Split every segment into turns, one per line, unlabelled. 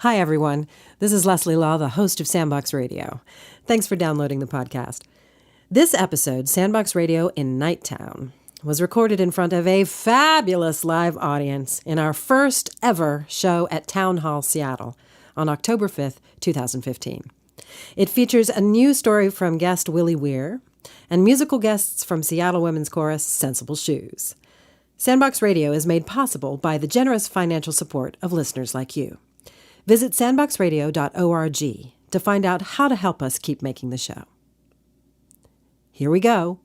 Hi, everyone. This is Leslie Law, the host of Sandbox Radio. Thanks for downloading the podcast. This episode, Sandbox Radio in Nighttown, was recorded in front of a fabulous live audience in our first ever show at Town Hall, Seattle, on October 5th, 2015. It features a new story from guest Willie Weir and musical guests from Seattle Women's Chorus Sensible Shoes. Sandbox Radio is made possible by the generous financial support of listeners like you. Visit sandboxradio.org to find out how to help us keep making the show. Here we go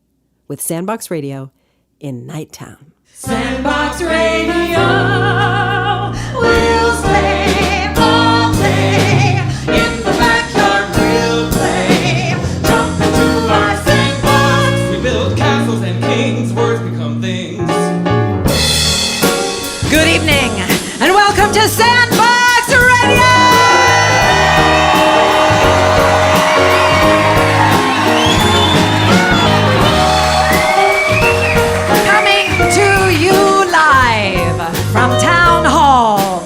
with Sandbox Radio in Nighttown.
Sandbox Radio will stay all day. In the backyard we'll play. Jump into our sandbox. We build castles and kings. Words become things.
Good evening and welcome to Sandbox Radio! From Town Hall,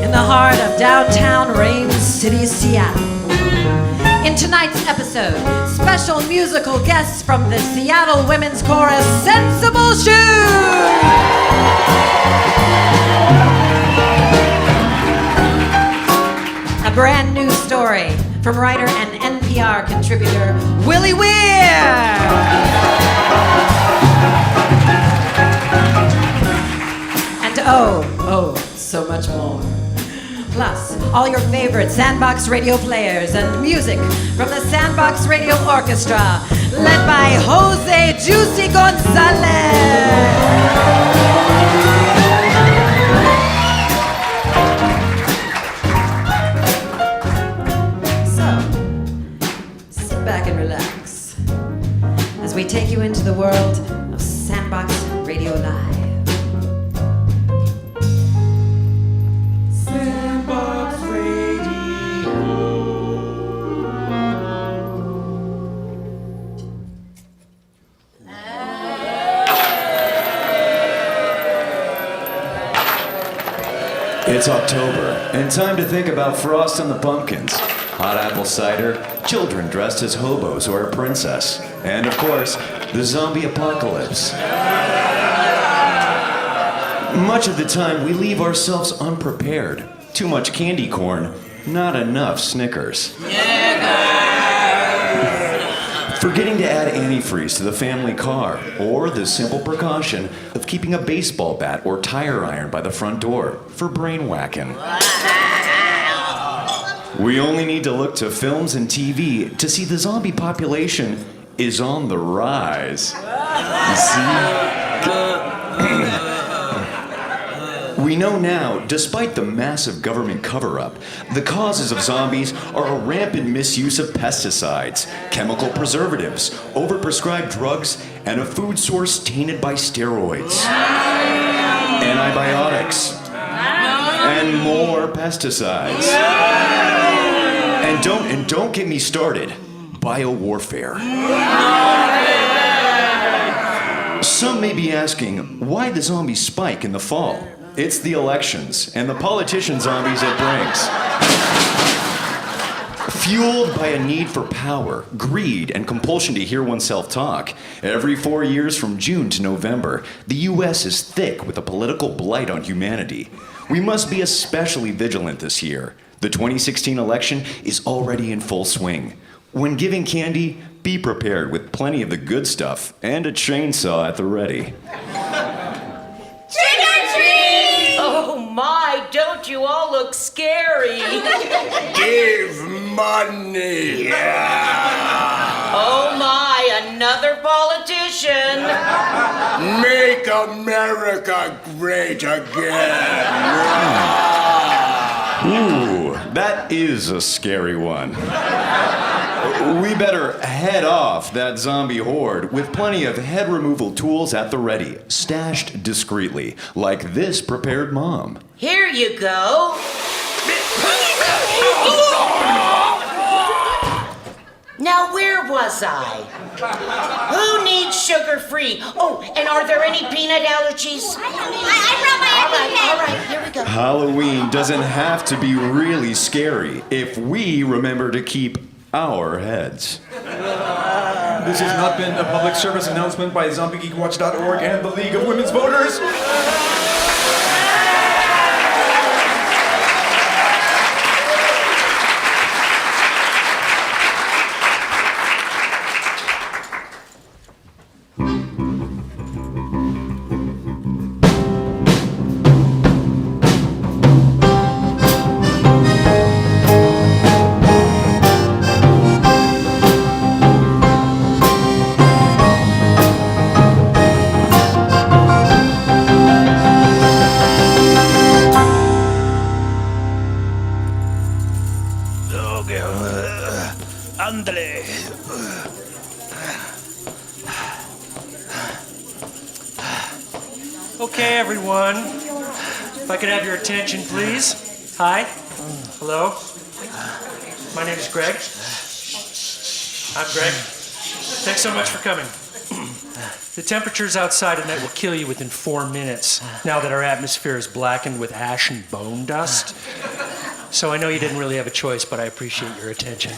in the heart of downtown Rain City, Seattle. In tonight's episode, special musical guests from the Seattle Women's Chorus Sensible Shoes! A brand new story from writer and NPR contributor Willie Weir! Oh, so much more. Plus, all your favorite Sandbox Radio players and music from the Sandbox Radio Orchestra, led by Jose Juicy Gonzales. So, sit back and relax as we take you into the world of Sandbox Radio Live.
It's October, and time to think about frost on the pumpkins, hot apple cider, children dressed as hobos or a princess, and of course, the zombie apocalypse. Much of the time, we leave ourselves unprepared. Too much candy corn, not enough Snickers. Forgetting to add antifreeze to the family car, or the simple precaution of keeping a baseball bat or tire iron by the front door for brain whacking. We only need to look to films and TV to see the zombie population is on the rise. You see? We know now, despite the massive government cover-up, the causes of zombies are a rampant misuse of pesticides, chemical preservatives, overprescribed drugs, and a food source tainted by steroids, antibiotics, and more pesticides. And don't get me started, biowarfare. Some may be asking, why the zombies spike in the fall? It's the elections and the politician zombies it brings. Fueled by a need for power, greed, and compulsion to hear oneself talk, every 4 years from June to November, the U.S. is thick with a political blight on humanity. We must be especially vigilant this year. The 2016 election is already in full swing. When giving candy, be prepared with plenty of the good stuff and a chainsaw at the ready.
Oh my, don't you all look scary?
Give money.
Oh my, another politician.
Make America great again.
Ooh, that is a scary one. We better head off that zombie horde with plenty of head removal tools at the ready, stashed discreetly, like this prepared mom.
Here you go. Now where Where was I? Who needs sugar-free? Oh, and are there any peanut allergies?
I brought my
All right, here we go.
Halloween doesn't have to be really scary if we remember to keep our heads.
This has not been a public service announcement by ZombieGeekWatch.org and the League of Women's Voters.
Okay, everyone. If I could have your attention, please. Hi. Hello. My name is Greg. I'm Greg. Thanks so much for coming. The temperatures outside tonight will kill you within 4 minutes, now that our atmosphere is blackened with ash and bone dust. So I know you didn't really have a choice, but I appreciate your attention.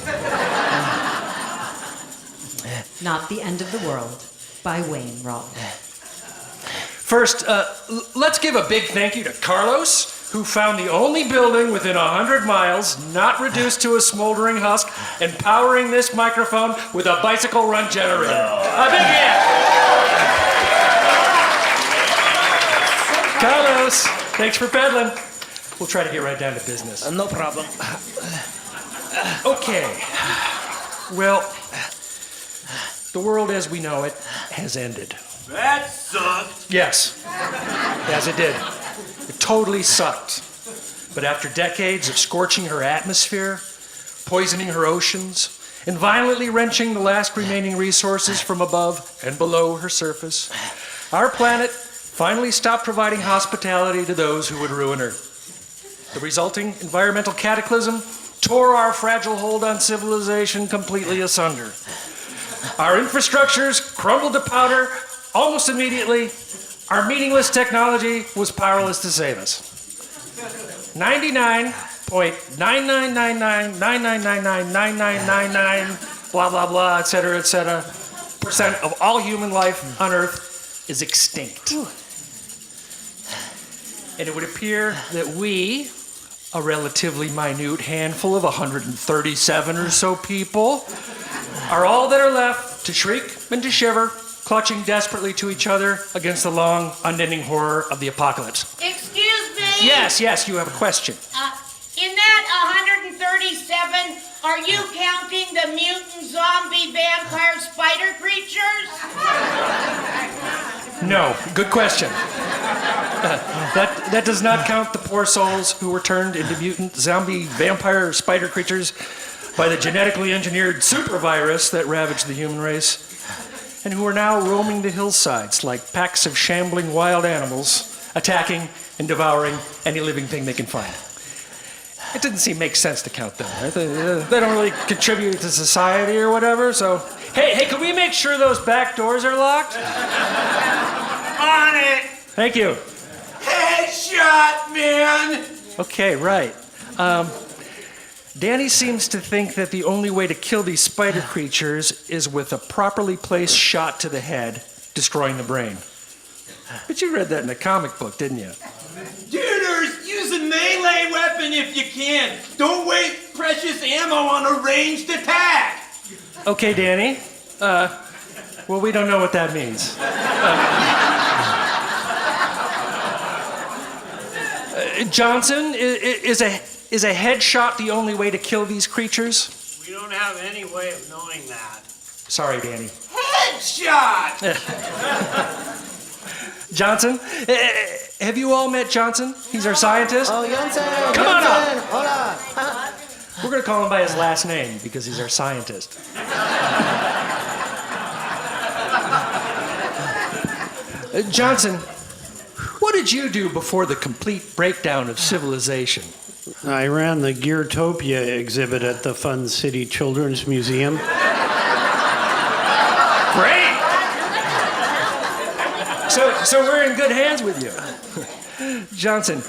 Not the End of the World by Wayne Rawley.
First, let's give a big thank you to Carlos, who found the only building within 100 miles not reduced to a smoldering husk and powering this microphone with a bicycle-run generator. A big hand! Carlos, thanks for peddling. We'll try to get right down to business.
No problem.
Okay. Well, the world as we know it has ended.
That sucked.
Yes. Yes, it did. It totally sucked. But after decades of scorching her atmosphere, poisoning her oceans, and violently wrenching the last remaining resources from above and below her surface, our planet finally stopped providing hospitality to those who would ruin her. The resulting environmental cataclysm tore our fragile hold on civilization completely asunder. Our infrastrucures crumbled to powder almost immediately. Our meaningless technology was powerless to save us. 99.9999999999 blah blah blah, etc., percent of all human life on Earth is extinct. And it would appear that we, a relatively minute handful of 137 or so people, are all that are left to shriek and to shiver, clutching desperately to each other against the long, unending horror of the apocalypse.
Excuse me?
Yes, you have a question.
In that 137, are you counting the mutant zombie vampire spider creatures?
No, good question. That does not count the poor souls who were turned into mutant zombie vampire spider creatures by the genetically engineered super virus that ravaged the human race, and who are now roaming the hillsides like packs of shambling wild animals, attacking and devouring any living thing they can find. It didn't seem to make sense to count them, right? They don't really contribute to society or whatever, so... Hey, can we make sure those back doors are locked?
On it.
Thank you.
Headshot, man.
Okay, right. Danny seems to think that the only way to kill these spider creatures is with a properly placed shot to the head, destroying the brain. But you read that in a comic book, didn't you?
Dudes, use a melee weapon if you can. Don't waste precious ammo on a ranged attack.
Okay, Danny. Well, we don't know what that means. Johnson, is a headshot the only way to kill these creatures?
We don't have any way of knowing that.
Sorry, Danny.
Headshot!
Johnson, have you all met Johnson? He's our scientist.
Oh, Johnson!
Come on up!
Hola!
We're going to call him by his last name because he's our scientist. Johnson, what did you do before the complete breakdown of civilization?
I ran the Geartopia exhibit at the Fun City Children's Museum.
Great! So we're in good hands with you. Johnson,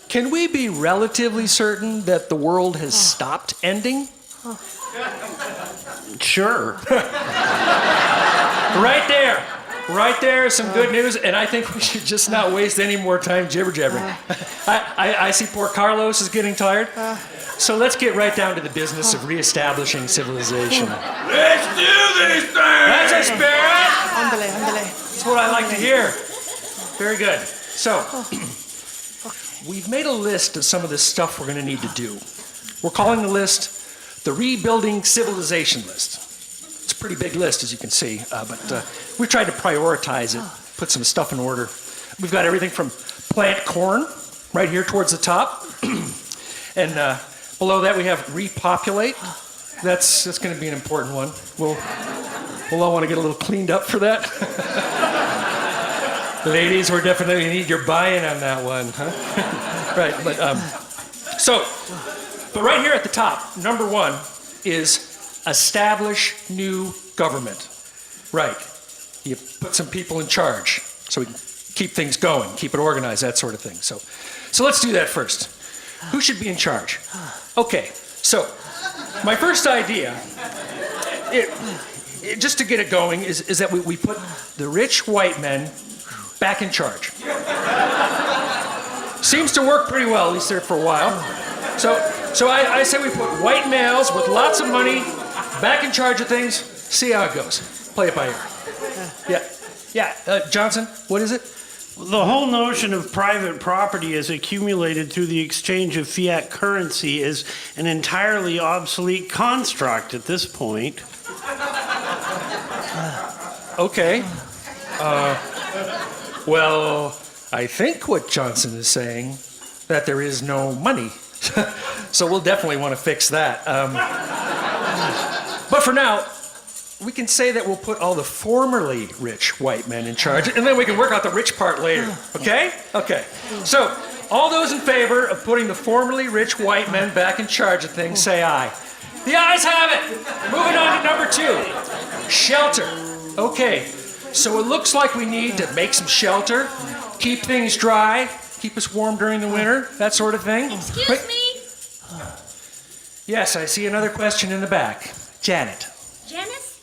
can we be relatively certain that the world has stopped ending?
Sure.
Right there is some good news, and I think we should just not waste any more time jibber-jabbering. I see poor Carlos is getting tired, so let's get right down to the business of reestablishing civilization.
Let's do this thing!
That's a spirit!
Ándale.
That's what I like to hear. Very good. So, we've made a list of some of the stuff we're going to need to do. We're calling the list the Rebuilding Civilization List. It's a pretty big list, as you can see, but we tried to prioritize it, put some stuff in order. We've got everything from plant corn right here towards the top, and below that we have repopulate. That's going to be an important one. We'll all want to get a little cleaned up for that. Ladies, we're definitely going to need your buy-in on that one, huh? Right, but right here at the top, number one is establish new government. Right. You put some people in charge so we can keep things going, keep it organized, that sort of thing. So let's do that first. Who should be in charge? Okay, so my first idea, just to get it going, is that we put the rich white men back in charge. Seems to work pretty well, at least there for a while. So I say we put white males with lots of money back in charge of things, see how it goes. Play it by ear. Yeah, Johnson, what is it?
The whole notion of private property as accumulated through the exchange of fiat currency is an entirely obsolete construct at this point.
Okay. Well, I think what Johnson is saying, that there is no money. So we'll definitely want to fix that. But for now, we can say that we'll put all the formerly rich white men in charge, and then we can work out the rich part later. Okay? Okay. So, all those in favor of putting the formerly rich white men back in charge of things, say aye. The ayes have it! Moving on to number 2. Shelter. Okay. So it looks like we need to make some shelter, keep things dry, keep us warm during the winter, that sort of thing.
Excuse me?
Yes, I see another question in the back. Janet.
Janice?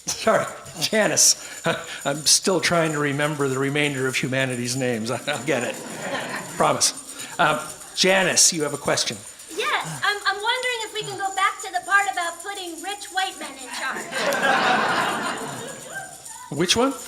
Sorry, Janice. I'm still trying to remember the remainder of humanity's names. I'll get it. Promise. Janice, you have a question.
Yes, I'm wondering if we can go back to the part about putting rich white men in charge.
Which one?
The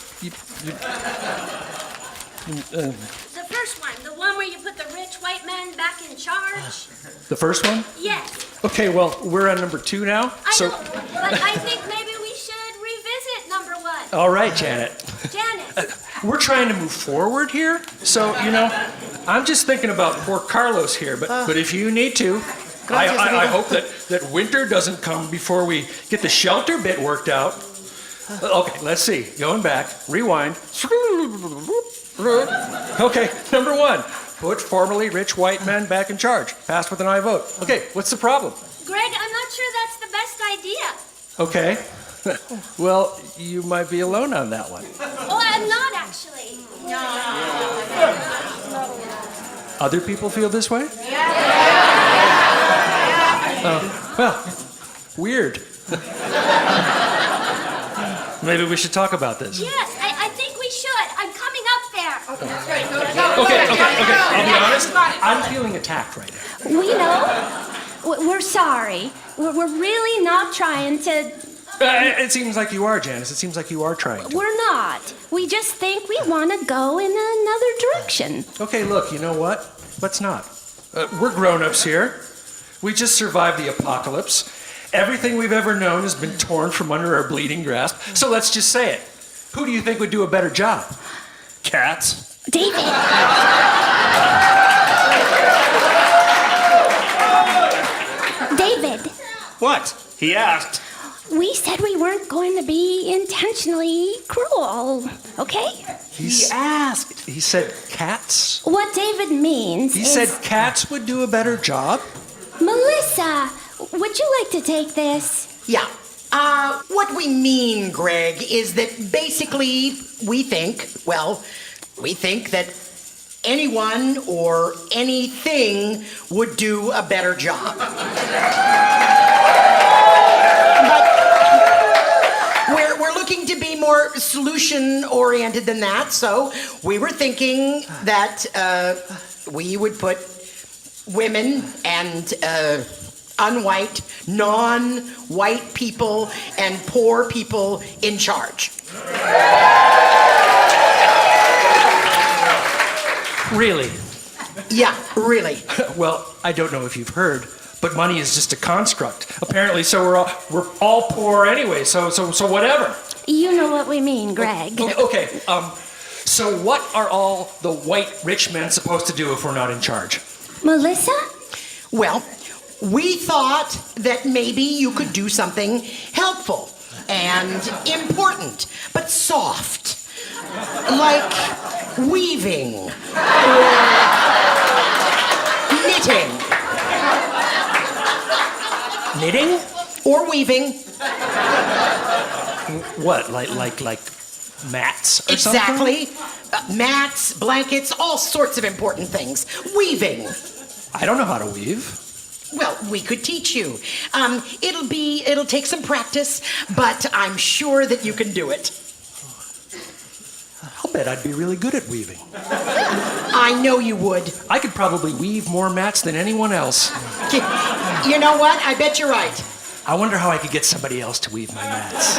first one, the one where you put the rich white men back in charge.
The first one?
Yes.
Okay, well, we're on number 2 now.
I know, but I think maybe we should revisit number 1.
All right, Janet.
Janice.
We're trying to move forward here, so, I'm just thinking about poor Carlos here, but if you need to, I hope that winter doesn't come before we get the shelter bit worked out. Okay, let's see. Going back. Rewind. Okay, number 1. Put formerly rich white men back in charge. Passed with an aye vote. Okay, what's the problem?
Greg, I'm not sure that's the best idea.
Okay. Well, you might be alone on that one.
Oh, I'm not actually. No.
Other people feel this way? Well, weird. Maybe we should talk about this.
Yes, I think we should. I'm coming up there.
Okay. I'll be honest. I'm feeling attacked right now.
We know. We're sorry. We're really not trying to...
It seems like you are, Janice. It seems like you are trying to.
We're not. We just think we want to go in another direction.
Okay, look, you know what? Let's not. We're grown-ups here. We just survived the apocalypse. Everything we've ever known has been torn from under our bleeding grasp. So let's just say it. Who do you think would do a better job? Cats?
David. David.
What? He asked.
We said we weren't going to be intentionally cruel, okay?
He asked. He said cats?
What David means
He
is...
said cats would do a better job?
Melissa, would you like to take this?
Yeah, What we mean, Greg, is that basically we think that anyone or anything would do a better job. But we're looking to be more solution-oriented than that, so we were thinking that we would put women and unwhite, non-white people and poor people in charge.
Really?
Yeah, really.
Well, I don't know if you've heard, but money is just a construct. Apparently, so we're all poor anyway. So whatever.
You know what we mean, Greg.
Okay. So what are all the white rich men supposed to do if we're not in charge?
Melissa?
Well, we thought that maybe you could do something helpful and important, but soft. Like weaving or knitting.
Knitting?
Or weaving.
What? Like mats or
Exactly.
something?
Mats, blankets, all sorts of important things. Weaving.
I don't know how to weave.
Well, we could teach you. It'll take some practice, but I'm sure that you can do it.
I'll bet I'd be really good at weaving.
I know you would.
I could probably weave more mats than anyone else.
You know what? I bet you're right.
I wonder how I could get somebody else to weave my mats.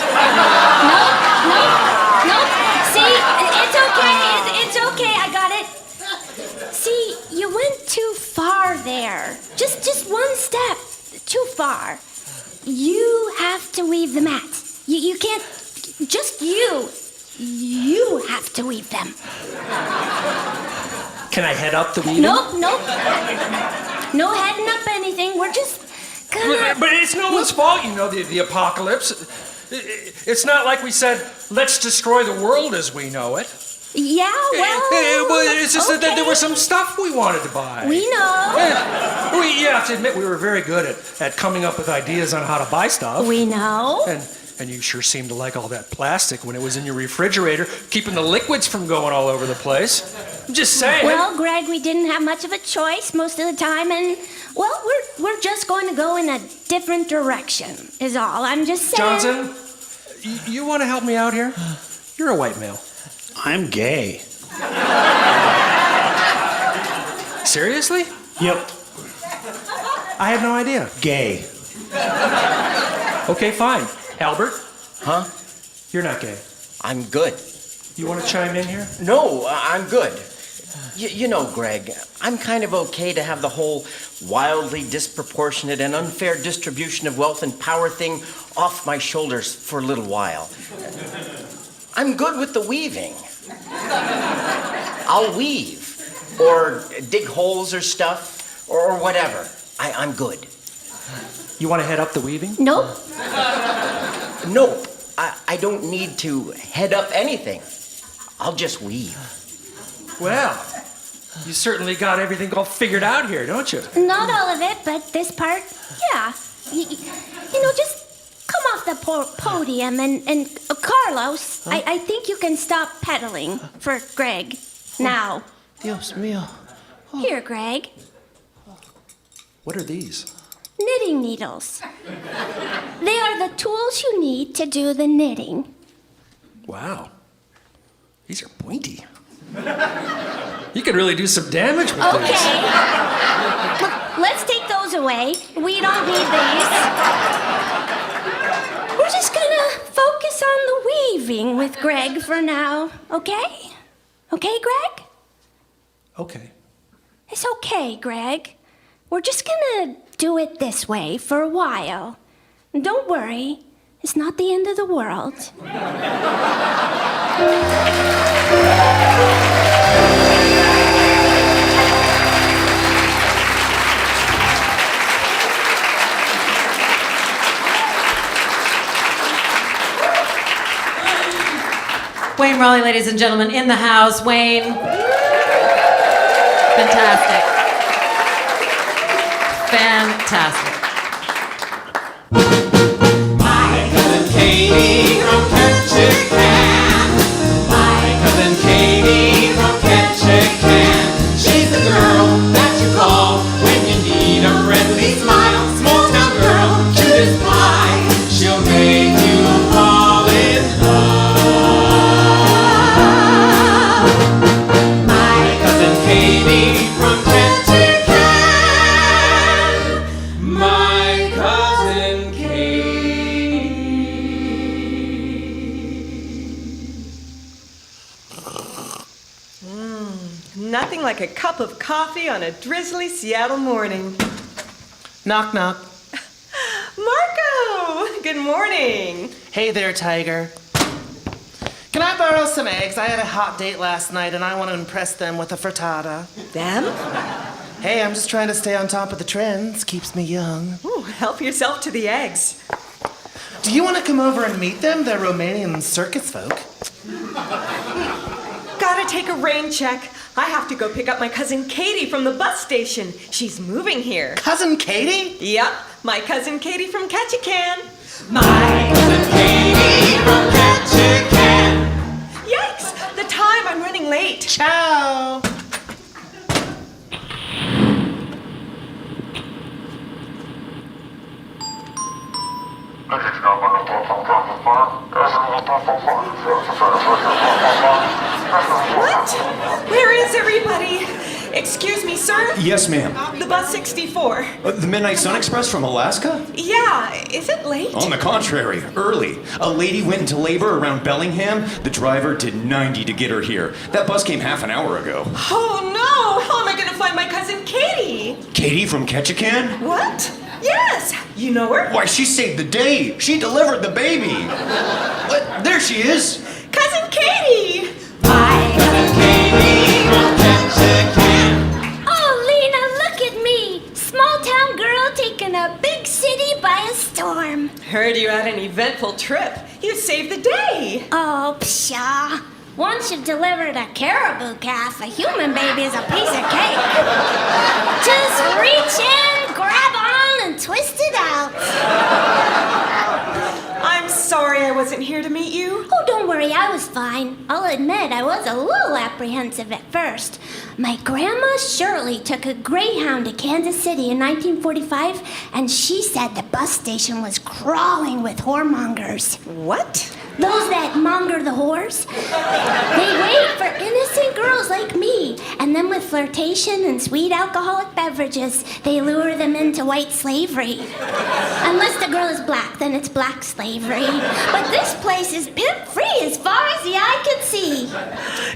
No. See, it's okay. It's okay. I got it. See, you went too far there. Just one step too far. You have to weave the mats. You can't. Just you. You have to weave them.
Can I head up the weaving?
Nope. No heading up anything. We're just gonna...
But it's no one's fault, you know, the apocalypse. It's not like we said, let's destroy the world as we know it.
Yeah, well...
It's just that there was some stuff we wanted to buy.
We know.
You have to admit, we were very good at coming up with ideas on how to buy stuff.
We know.
And you sure seemed to like all that plastic when it was in your refrigerator, keeping the liquids from going all over the place. I'm just saying.
Well, Greg, we didn't have much of a choice most of the time, and, well, we're just going to go in a different direction, is all. I'm just saying.
Johnson, you want to help me out here? You're a white male.
I'm gay.
Seriously?
Yep.
I had no idea.
Gay.
Okay, fine. Albert?
Huh?
You're not gay.
I'm good.
You want to chime in here?
No, I'm good. You know, Greg, I'm kind of okay to have the whole wildly disproportionate and unfair distribution of wealth and power thing off my shoulders for a little while. I'm good with the weaving. I'll weave, or dig holes or stuff, or whatever. I'm good.
You want to head up the weaving?
Nope.
Nope. I don't need to head up anything. I'll just weave.
Well, you certainly got everything all figured out here, don't you?
Not all of it, but this part, yeah. You know, just come off the podium and Carlos, I think you can stop pedaling for Greg now.
Dios mío.
Here, Greg.
What are these?
Knitting needles. They are the tools you need to do the knitting.
Wow. These are pointy. You could really do some damage with these.
Okay. Let's take those away. We don't need these. We're just gonna focus on the weaving with Greg for now, okay? Okay, Greg?
Okay.
It's okay, Greg. We're just gonna do it this way for a while. And don't worry, it's not the end of the world.
Wayne Rawley, ladies and gentlemen, in the house. Wayne. Fantastic. Fantastic.
My
nothing like a cup of coffee on a drizzly Seattle morning.
Knock, knock.
Marco! Good morning.
Hey there, Tiger. Can I borrow some eggs? I had a hot date last night and I want to impress them with a frittata.
Them?
Hey, I'm just trying to stay on top of the trends. Keeps me young.
Ooh, help yourself to the eggs.
Do you want to come over and meet them? They're Romanian circus folk.
Gotta take a rain check. I have to go pick up my cousin Katie from the bus station. She's moving here.
Cousin Katie?
Yep, my cousin Katie from Ketchikan.
My cousin Katie from Ketchikan.
Yikes! The time, I'm running late.
Ciao!
What? Where is everybody? Excuse me, sir?
Yes, ma'am.
The bus 64.
The Midnight Sun Express from Alaska?
Yeah, is it late?
On the contrary, early. A lady went into labor around Bellingham. The driver did 90 to get her here. That bus came half an hour ago.
Oh no! How am I gonna find my cousin Katie?
Katie from Ketchikan?
What? Yes! You know her?
Why, she saved the day. She delivered the baby. There she is.
Cousin Katie!
My cousin Katie from Ketchikan.
Oh, Lena, look at me. Small town girl taking a big city by a storm.
Heard you had an eventful trip. You saved the day.
Oh, pshaw. Once you've delivered a caribou calf, a human baby is a piece of cake. Just reach in, grab on, and twist it out.
I'm sorry I wasn't here to meet you.
Oh, don't worry, I was fine. I'll admit I was a little apprehensive at first. My grandma Shirley took a Greyhound to Kansas City in 1945, and she said the bus station was crawling with whoremongers.
What?
Those that monger the whores. They wait for innocent girls like me, and then with flirtation and sweet alcoholic beverages, they lure them into white slavery. Unless the girl is black, then it's black slavery. But this place is pimp-free as far as the eye can see.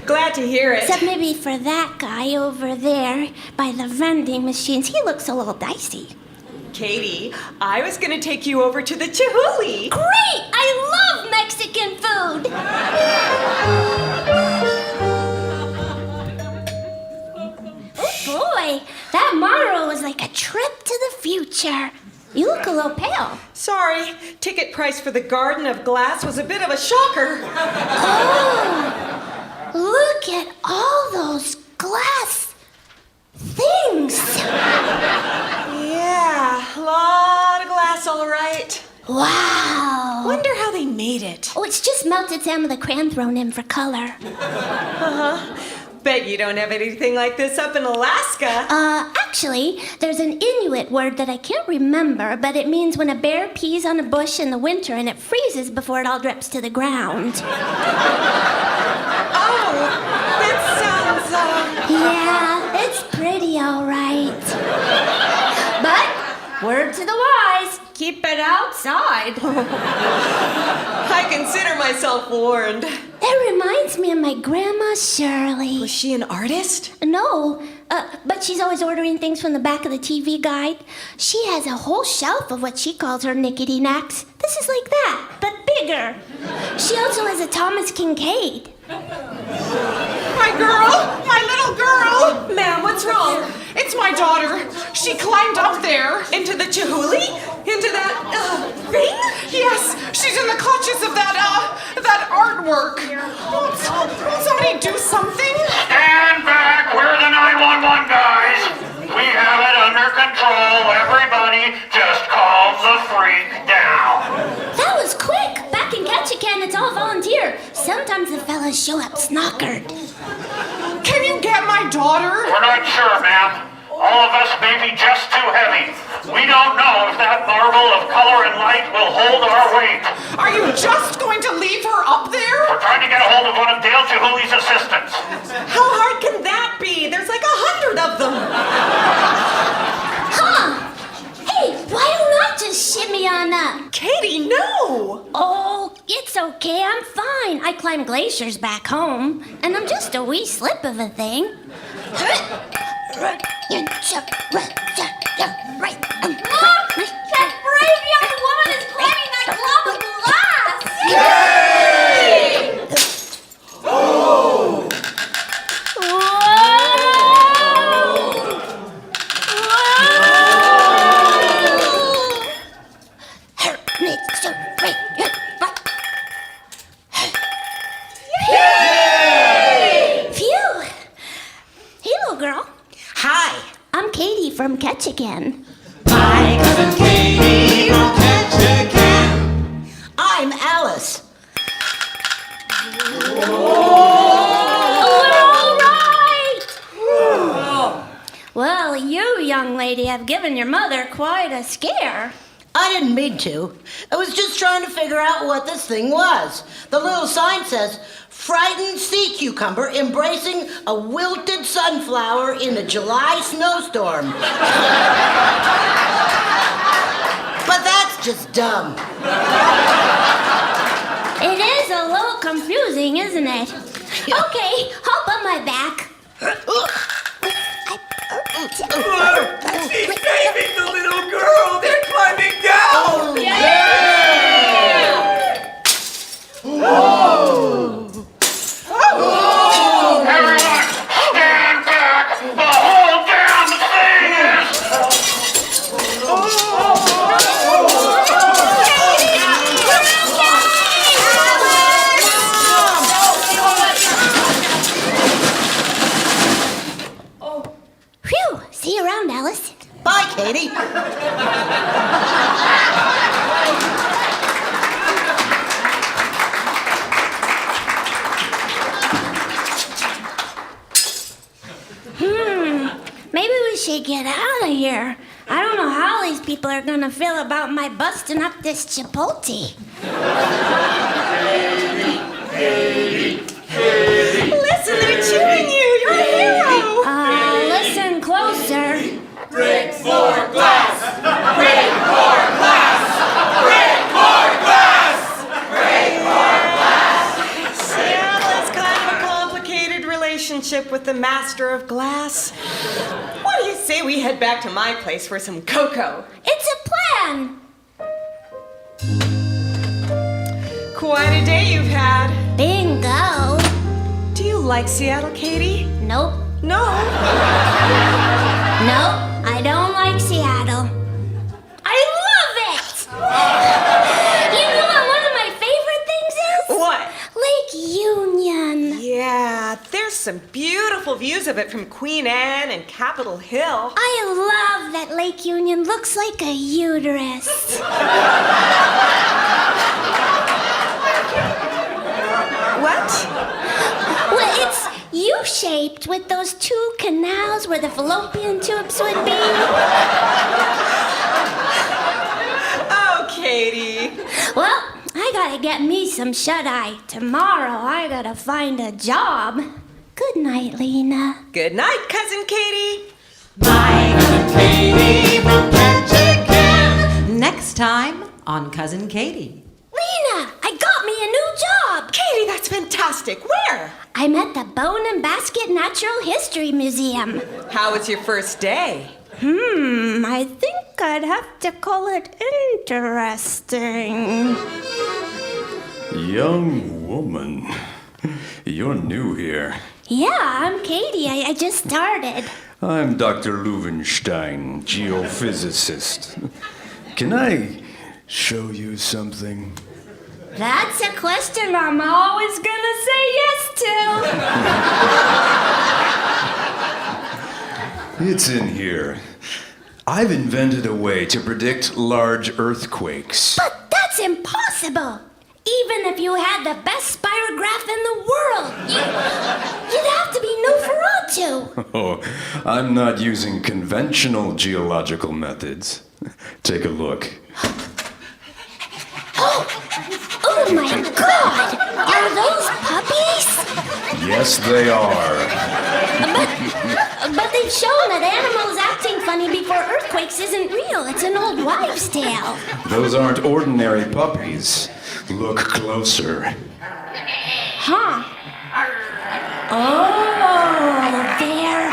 Glad to hear it.
Except maybe for that guy over there by the vending machines. He looks a little dicey.
Katie, I was gonna take you over to the Chihuly.
Great! I love Mexican food! Oh boy, that monorail was like a trip to the future. You look a little pale.
Sorry, ticket price for the Garden of Glass was a bit of a shocker.
Oh, look at all those glass things.
Yeah, a lot of glass, all right.
Wow.
Wonder how they made it.
Oh, it's just melted some of the crayon thrown in for color.
Uh-huh. Bet you don't have anything like this up in Alaska.
Actually, there's an Inuit word that I can't remember, but it means when a bear pees on a bush in the winter and it freezes before it all drips to the ground.
Oh, that sounds,
Yeah, it's pretty all right. But, word to the wise, keep it outside.
I consider myself warned.
That reminds me of my grandma Shirley.
Was she an artist?
No, but she's always ordering things from the back of the TV guide. She has a whole shelf of what she calls her nickety knacks. This is like that, but bigger. She also has a Thomas Kincaid.
My girl! My little girl!
Ma'am, what's wrong?
It's my daughter. She climbed up there.
Into the Chihuly? Into that, ring?
Yes, she's in the clutches of that artwork. Won't somebody do something?
Stand back! We're the 911 guys. We have it under control. Everybody just calm the freak down.
That was quick. Back in Ketchikan, it's all volunteer. Sometimes the fellas show up snockered.
Can you get my daughter?
We're not sure, ma'am. All of us may be just too heavy. We don't know if that marvel of color and light will hold our weight.
Are you just going to leave her up there?
We're trying to get a hold of one of Dale Chihuly's assistants.
How hard can that be? There's like 100 of them.
Huh? Hey, why don't I just shimmy on up?
Katie, no!
Oh, it's okay, I'm fine. I climb glaciers back home, and I'm just a wee slip of a thing. That brave young woman is climbing that glob of glass! Phew! Hey, little girl.
Hi.
I'm Katie from Catch Again.
My cousin Katie from Catch Again.
I'm Alice.
Well, you, young lady, have given your mother quite a scare.
I didn't mean to. I was just trying to figure out what this thing was. The little sign says, frightened sea cucumber embracing a wilted sunflower in a July snowstorm. But that's just dumb.
It is a little confusing, isn't it? Okay, hop on my back.
She's saving the little girl! They're climbing down!
Everyone, stand back! The whole damn thing
Phew! See you around, Alice.
Bye, Katie.
Maybe we should get out of here. I don't know how these people are gonna feel about my busting up this Chipotle.
Listen, they're cheering you. You're a hero.
Listen closer.
Break more glass! Break more glass! Break more glass! Break more glass!
Seattle has kind of a complicated relationship with the master of glass. What do you say we head back to my place for some cocoa?
It's a plan.
Quite a day you've had.
Bingo.
Do you like Seattle, Katie?
Nope.
No.
Nope, I don't like Seattle. I love it! You know what one of my favorite things is?
What?
Lake Union.
Yeah, there's some beautiful views of it from Queen Anne and Capitol Hill.
I love that Lake Union looks like a uterus.
What?
Well, it's U-shaped with those two canals where the fallopian tubes would be.
Oh, Katie.
Well, I gotta get me some shut-eye. Tomorrow I gotta find a job. Good night, Lena.
Good night, Cousin Katie.
My cousin Katie from Catch Again.
Next time on Cousin Katie.
Lena, I got me a new job.
Katie, that's fantastic. Where?
I'm at the Bone and Basket Natural History Museum.
How was your first day?
I think I'd have to call it interesting.
Young woman, you're new here.
Yeah, I'm Katie. I just started.
I'm Dr. Leuvenstein, geophysicist. Can I show you something?
That's a question I'm always gonna say yes to.
It's in here. I've invented a way to predict large earthquakes.
But that's impossible. Even if you had the best spirograph in the world, you'd have to be Nosferatu.
Oh, I'm not using conventional geological methods. Take a look.
Oh my God! Are those puppies?
Yes, they are.
But they've shown that animals acting funny before earthquakes isn't real. It's an old wives' tale.
Those aren't ordinary puppies. Look closer.
Huh? Oh, they're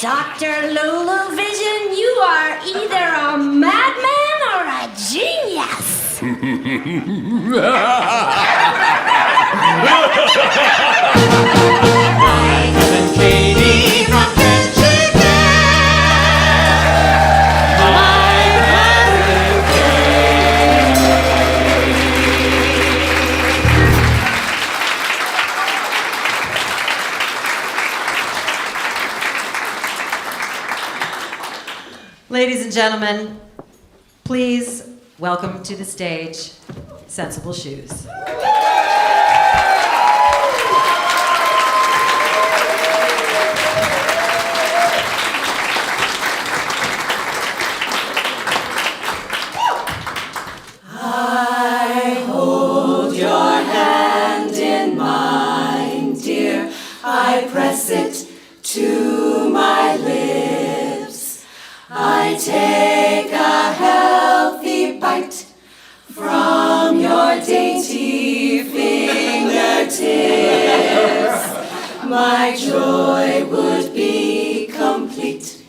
Dr. Lulu Vision, you are either a madman or a genius.
Katie from
Ladies and gentlemen, please welcome to the stage Sensible Shoes.
I hold your hand in mine, dear. I press it to my lips. I take a healthy bite from your dainty fingertips. My joy would be complete,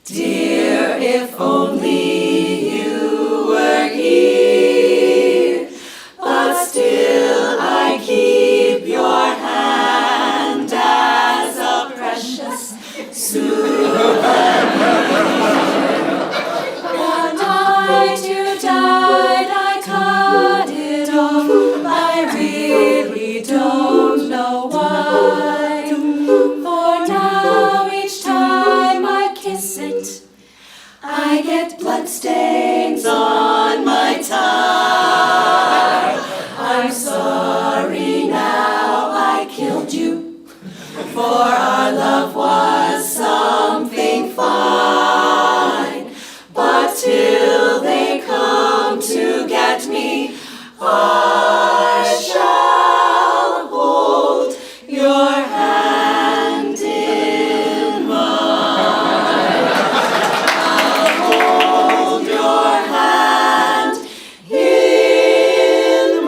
dear, if only you were here. But still I keep your hand as a precious souvenir. The night you died, I cut it off. I really don't know why. For now, each time I kiss it, I get bloodstains on my tie. I'm sorry now I killed you, for our love was something fine. But till they come to get me, I shall hold your hand in mine. I'll hold your hand in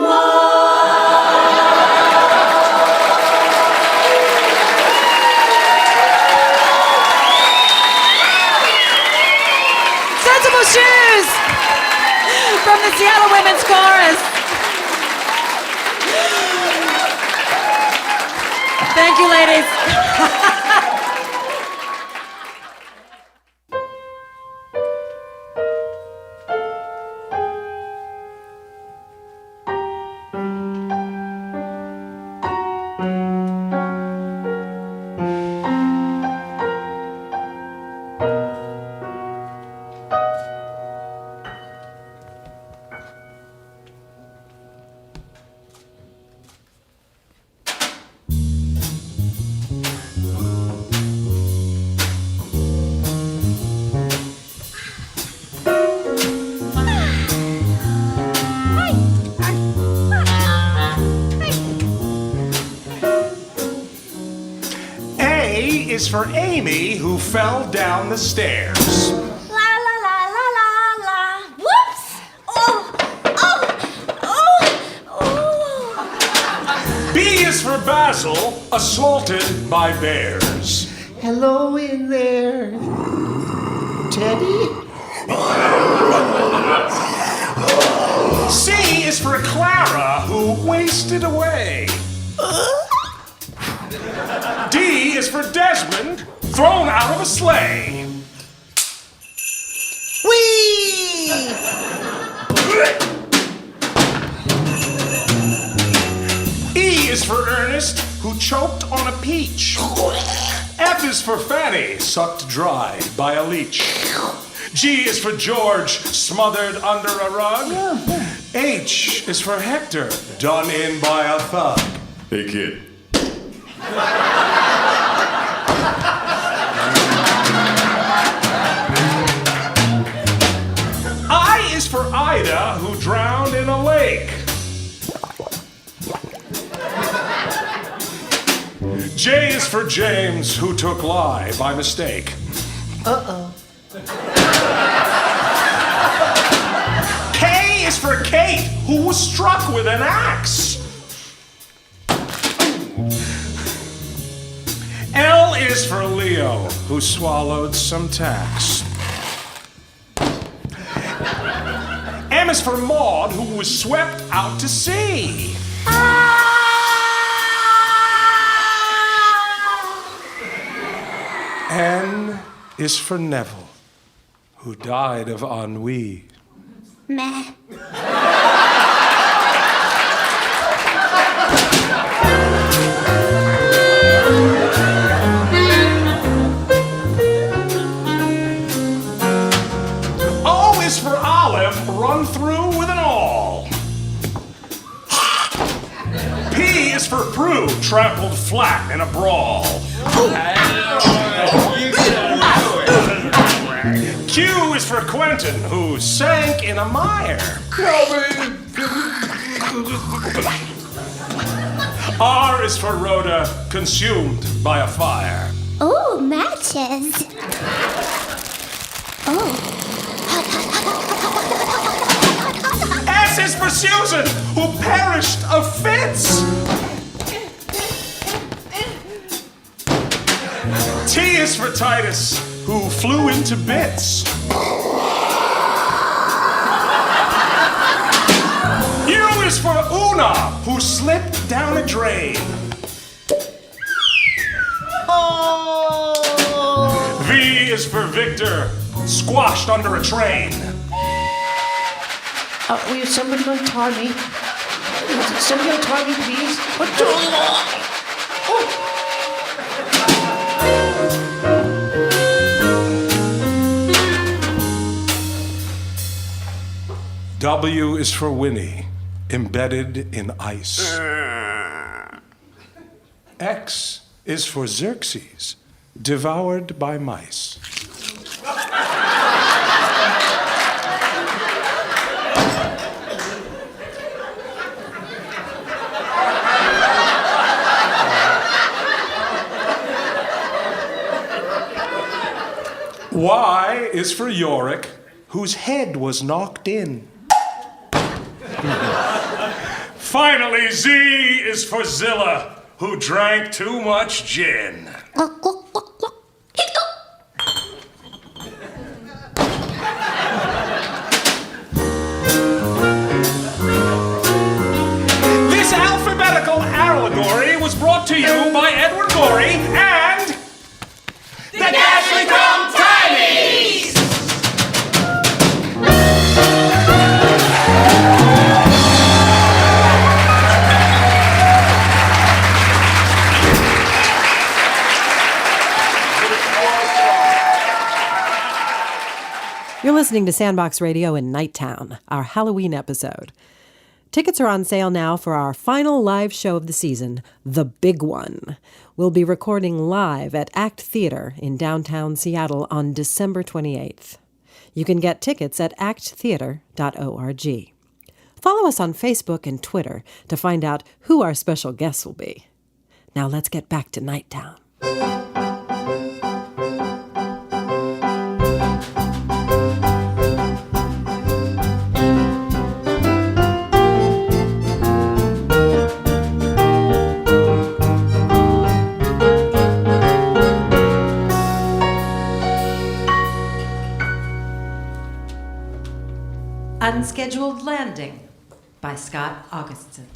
Sensible Shoes from the Seattle Women's Chorus. Thank you, ladies.
A is for Amy, who fell down the stairs.
La la la la la la. Whoops! Oh, oh, oh, oh.
B is for Basil, assaulted by bears.
Hello in there, Teddy.
C is for Clara, who wasted away. D is for Desmond, thrown out of a sleigh.
Whee!
E is for Ernest, who choked on a peach. F is for Fanny, sucked dry by a leech. G is for George, smothered under a rug. H is for Hector, done in by a thug.
Hey, kid.
I is for Ida, who drowned in a lake. J is for James, who took lie by mistake.
Uh-oh.
K is for Kate, who was struck with an axe. L is
is for Leo, who swallowed some tax. M is for Maud, who was swept out to sea. N is for Neville, who died of ennui.
Meh.
O is for Olive, run through with an awl. P is for Prue, trampled flat in a brawl. Q is for Quentin, who sank in a mire. R is for Rhoda, consumed by a fire.
Ooh, matches. Oh.
S is for Susan, who perished of fits. T is for Titus, who flew into bits. U is for Una, who slipped down a drain. V is for Victor, squashed under a train.
Will somebody untie me? Somebody untie me, please.
W is for Winnie, embedded in ice. X is for Xerxes, devoured by mice. Y is for Yorick, whose head was knocked in. Finally, Z is for Zilla, who drank too much gin. This alphabetical allegory was brought to you by Edward Gorey and
the Gashlycrumb Tinies!
You're listening to Sandbox Radio in Nighttown, our Halloween episode. Tickets are on sale now for our final live show of the season, The Big One. We'll be recording live at ACT Theater in downtown Seattle on December 28th. You can get tickets at acttheater.org. Follow us on Facebook and Twitter to find out who our special guests will be. Now let's get back to Nighttown.
Unscheduled Landing by Scot, Augustson.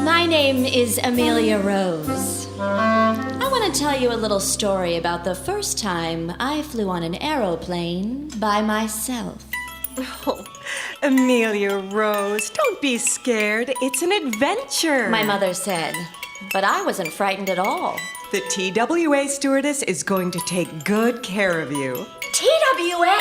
My name is Amelia Rose. I want to tell you a little story about the first time I flew on an aeroplane by myself.
Oh, Amelia Rose, don't be scared. It's an adventure.
My mother said, but I wasn't frightened at all.
The TWA stewardess is going to take good care of you.
TWA?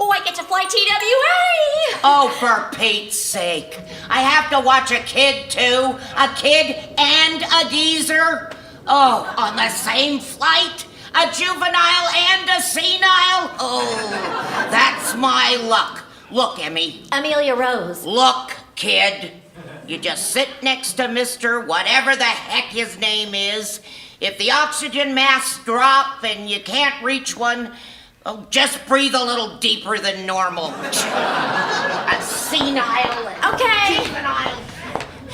Oh, I get to fly TWA!
Oh, for Pete's sake. I have to watch a kid, too. A kid and a geezer. Oh, on the same flight? A juvenile and a senile? Oh, that's my luck. Look, Emmy.
Amelia Rose.
Look, kid. You just sit next to Mr. whatever the heck his name is. If the oxygen masks drop and you can't reach one, oh, just breathe a little deeper than normal. A senile and juvenile.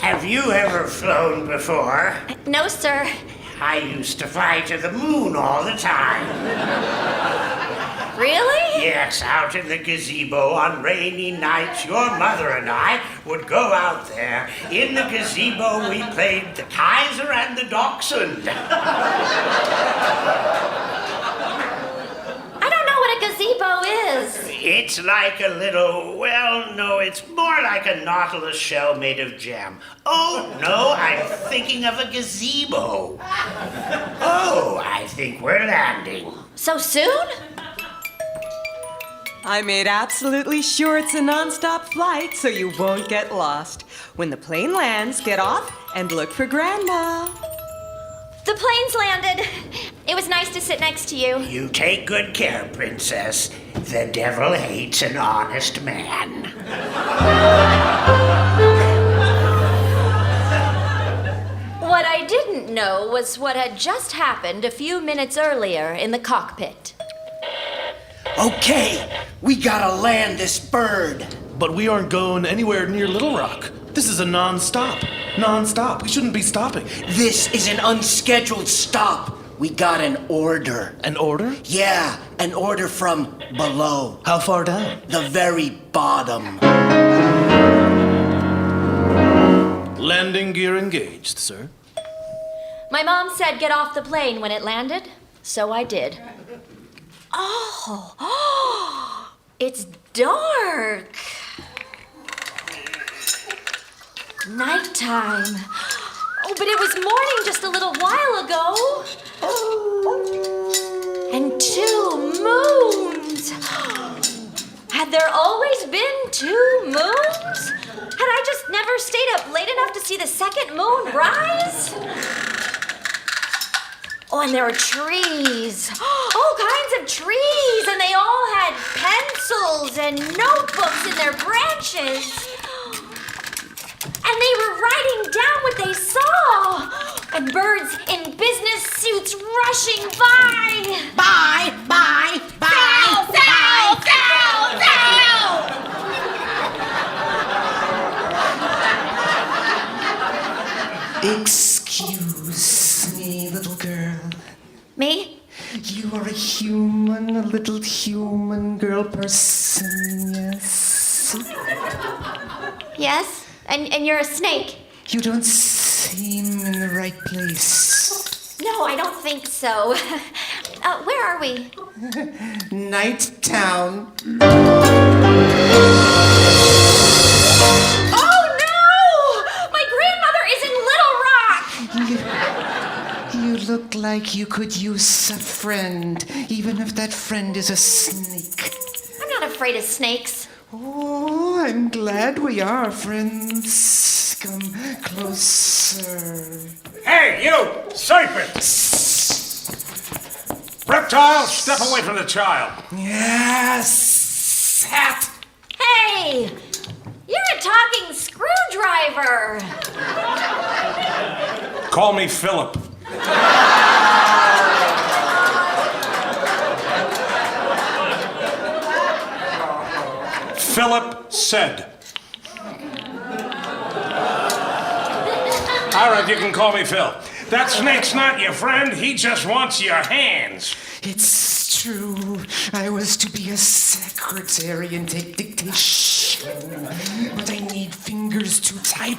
Have you ever flown before?
No, sir.
I used to fly to the moon all the time.
Really?
Yes, out in the gazebo on rainy nights, your mother and I would go out there. In the gazebo, we played the Kaiser and the Dachshund.
I don't know what a gazebo is.
It's like a little, well, no, it's more like a nautilus shell made of jam. Oh, no, I'm thinking of a gazebo. Oh, I think we're landing.
So soon?
I made absolutely sure it's a non-stop flight so you won't get lost. When the plane lands, get off and look for Grandma.
The plane's landed. It was nice to sit next to you.
You take good care, Princess. The devil hates an honest man.
What I didn't know was what had just happened a few minutes earlier in the cockpit.
Okay, we gotta land this bird.
But we aren't going anywhere near Little Rock. This is a non-stop. Non-stop. We shouldn't be stopping.
This is an unscheduled stop. We got an order.
An order?
Yeah, an order from below.
How far down?
The very bottom.
Landing gear engaged, sir.
My mom said get off the plane when it landed, so I did. Oh, it's dark. Nighttime. Oh, but it was morning just a little while ago. And 2 moons. Had there always been 2 moons? Had I just never stayed up late enough to see the second moon rise? Oh, and there were trees. All kinds of trees, and they all had pencils and notebooks in their branches. And they were writing down what they saw. And birds in business suits rushing by.
Bye, bye, bye,
Foul,
foul,
Excuse me, little girl.
Me?
You are a little human girl person, yes?
Yes? And you're a snake?
You don't seem in the right place.
No, I don't think so. Where are we?
Nighttown.
Oh no! My grandmother is in Little Rock!
You look like you could use a friend, even if that friend is a snake.
I'm not afraid of snakes.
Oh, I'm glad we are friends. Come closer.
Hey, you! Serpent! Reptile, step away from the child.
Yes! Hat!
Hey! You're a talking screwdriver!
Call me Philip. Philip said. All right, you can call me Phil. That snake's not your friend. He just wants your hands.
It's true. I was to be a secretary and take dictation. But I need fingers to type.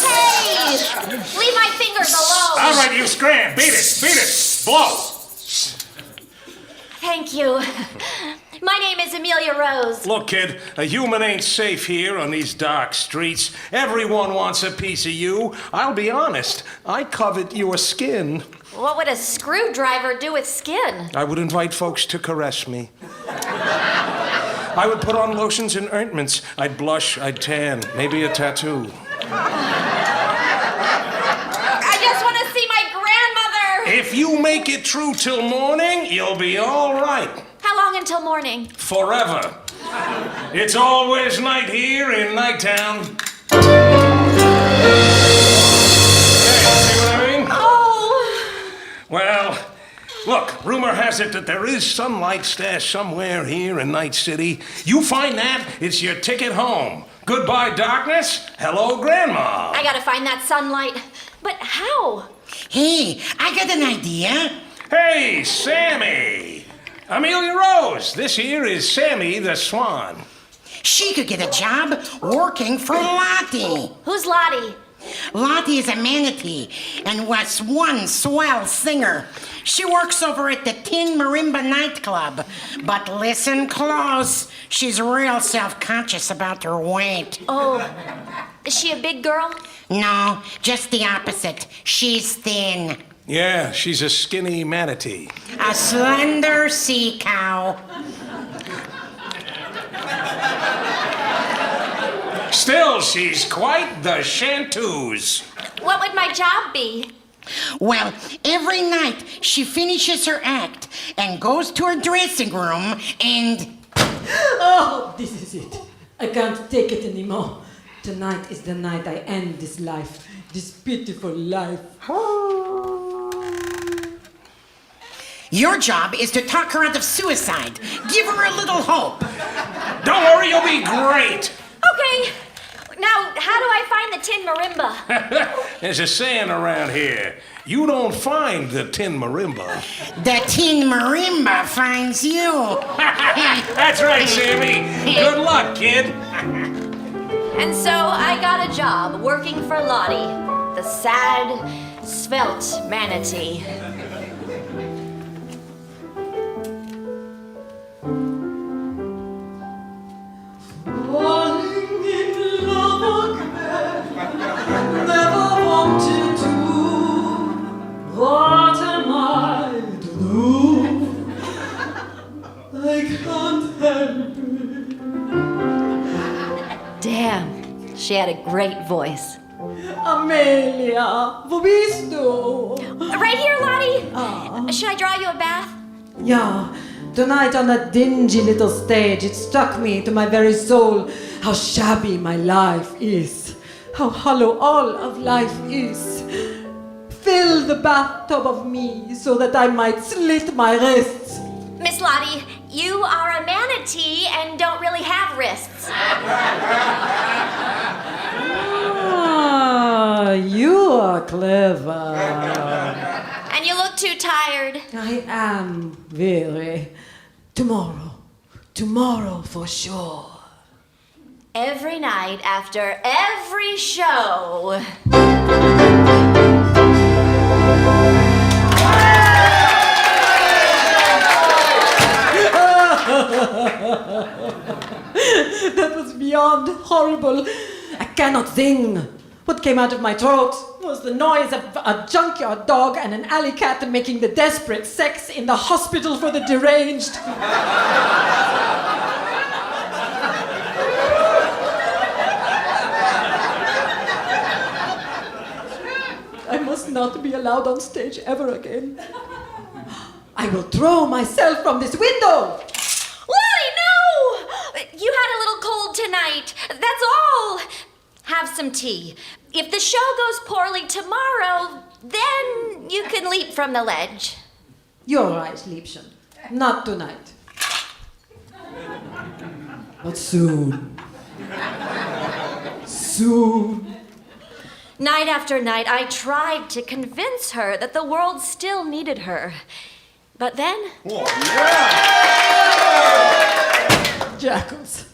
Hey! Leave my fingers alone!
All right, you scram. Beat it. Beat it. Blow.
Thank you. My name is Amelia Rose.
Look, kid, a human ain't safe here on these dark streets. Everyone wants a piece of you. I'll be honest, I covet your skin.
What would a screwdriver do with skin?
I would invite folks to caress me. I would put on lotions and ointments. I'd blush, I'd tan, maybe a tattoo.
I just want to see my grandmother!
If you make it through till morning, you'll be all right.
How long until morning?
Forever. It's always night here in Nighttown. See what I mean?
Oh!
Well, look, rumor has it that there is sunlight stashed somewhere here in Night City. You find that, it's your ticket home. Goodbye, darkness. Hello, Grandma.
I gotta find that sunlight. But how?
Hey, I got an idea.
Hey, Sammy. Amelia Rose, this here is Sammy the Swan.
She could get a job working for Lottie.
Who's Lottie?
Lottie is a manatee and was one swell singer. She works over at the Tin Marimba nightclub. But listen close, she's real self-conscious about her weight.
Oh, is she a big girl?
No, just the opposite. She's thin.
Yeah, she's a skinny manatee.
A slender sea cow.
Still, she's quite the chanteuse.
What would my job be?
Well, every night she finishes her act and goes to her dressing room and...
Oh, this is it. I can't take it anymore. Tonight is the night I end this life, this pitiful life.
Your job is to talk her out of suicide. Give her a little hope.
Don't worry, you'll be great.
Okay. Now, how do I find the Tin Marimba?
There's a saying around here. You don't find the Tin Marimba.
The Tin Marimba finds you.
That's right, Sammy. Good luck, kid.
And so I got a job working for Lottie, the sad, svelte manatee.
Falling in love again, never wanted to. What am I to do? I can't help it.
Damn, she had a great voice.
Amelia, wo bist du?
Right here, Lottie. Should I draw you a bath?
Yeah, tonight on that dingy little stage, it struck me to my very soul how shabby my life is, how hollow all of life is. Fill the bathtub of me so that I might slit my wrists.
Miss Lottie, you are a manatee and don't really have wrists.
Ah, you are clever.
And you look too tired.
I am very. Tomorrow for sure.
Every night after every show.
That was beyond horrible. I cannot sing. What came out of my throat was the noise of a junkyard dog and an alley cat making the desperate sex in the hospital for the deranged. I must not be allowed on stage ever again. I will throw myself from this window.
Lottie, no! You had a little cold tonight. That's all. Have some tea. If the show goes poorly tomorrow, then you can leap from the ledge.
You're right, Liebchen. Not tonight. But soon. Soon.
Night after night, I tried to convince her that the world still needed her. But then...
Jackals,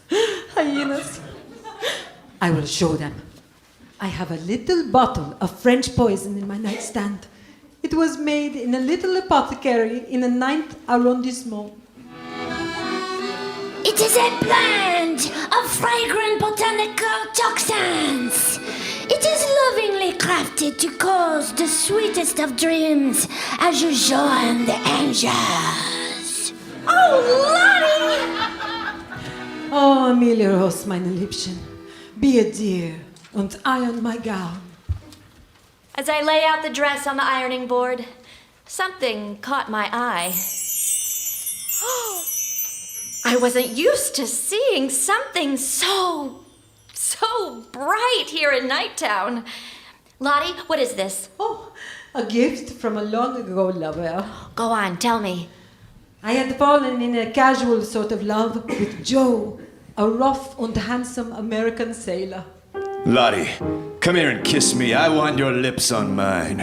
hyenas. I will show them. I have a little bottle of French poison in my nightstand. It was made in a little apothecary in the 9th arrondissement.
It is a plant of fragrant botanical toxins. It is lovingly crafted to cause the sweetest of dreams as you join the angels. Oh, Lottie!
Oh, Amelia Rose, meine Liebchen. Be a dear and iron my gown.
As I lay out the dress on the ironing board, something caught my eye. I wasn't used to seeing something so bright here in Nighttown. Lottie, what is this?
Oh, a gift from a long ago lover.
Go on, tell me.
I had fallen in a casual sort of love with Joe, a rough and handsome American sailor.
Lottie, come here and kiss me. I want your lips on mine.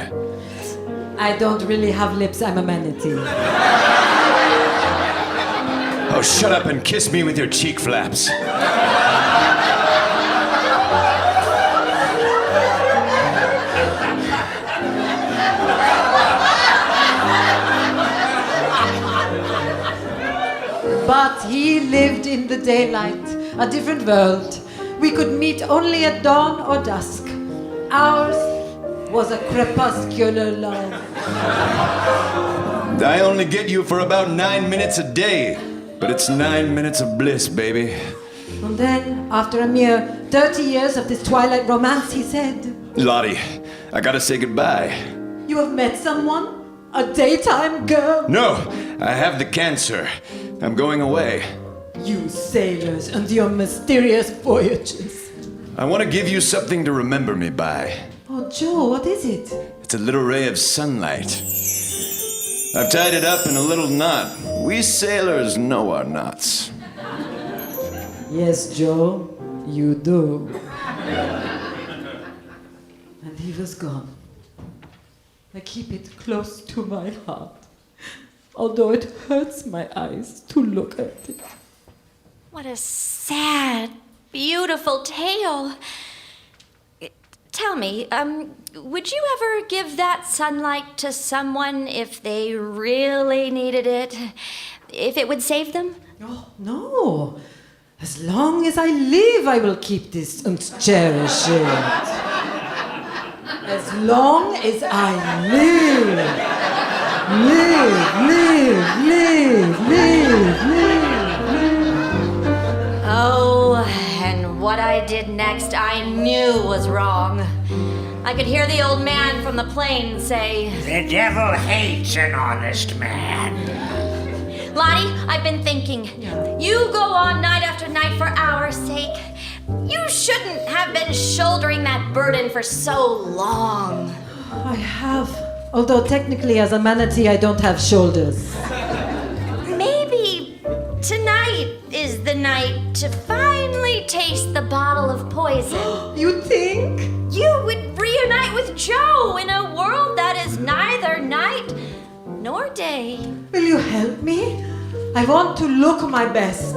I don't really have lips, I'm a manatee.
Oh, shut up and kiss me with your cheek flaps.
But he lived in the daylight, a different world. We could meet only at dawn or dusk. Ours was a crepuscular love.
I only get you for about 9 minutes a day, but it's 9 minutes of bliss, baby.
And then, after a mere 30 years of this twilight romance, he said,
Lottie, I gotta say goodbye.
"You have met someone? A daytime girl?"
No, I have the cancer. I'm going away.
You sailors and your mysterious voyages.
I want to give you something to remember me by.
Oh, Joe, what is it?
It's a little ray of sunlight. I've tied it up in a little knot. We sailors know our knots.
Yes, Joe, you do. And he was gone. I keep it close to my heart, although it hurts my eyes to look at it.
What a sad, beautiful tale. Tell me, would you ever give that sunlight to someone if they really needed it? If it would save them?
Oh, no. As long as I live, I will keep this and cherish it. As long as I live. Live.
Oh, and what I did next I knew was wrong. I could hear the old man from the plane say,
"The devil hates an honest man."
Lottie, I've been thinking. You go on night after night for our sake. You shouldn't have been shouldering that burden for so long.
I have. Although technically as a manatee I don't have shoulders.
Maybe tonight is the night to finally taste the bottle of poison.
You think?
You would reunite with Joe in a world that is neither night nor day.
Will you help me? I want to look my best.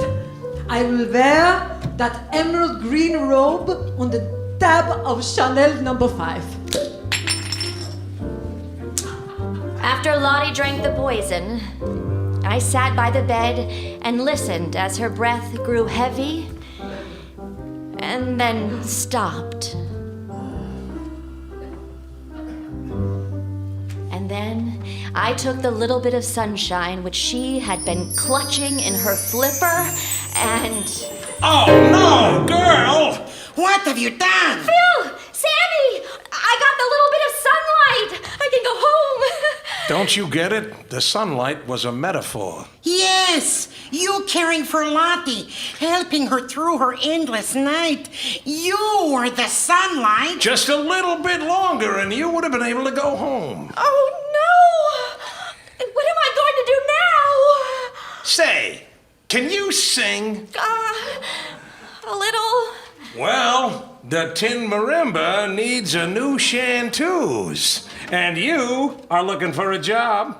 I will wear that emerald green robe on the tab of Chanel No. 5.
After Lottie drank the poison, I sat by the bed and listened as her breath grew heavy and then stopped. And then I took the little bit of sunshine which she had been clutching in her flipper and...
Oh, no, girl!
What have you done?
Phil! Sammy! I got the little bit of sunlight! I can go home!
Don't you get it? The sunlight was a metaphor.
Yes, you caring for Lottie, helping her through her endless night. You were the sunlight.
Just a little bit longer and you would have been able to go home.
Oh, no! What am I going to do now?
Say, can you sing?
A little.
Well, the Tin Marimba needs a new chanteuse. And you are looking for a job.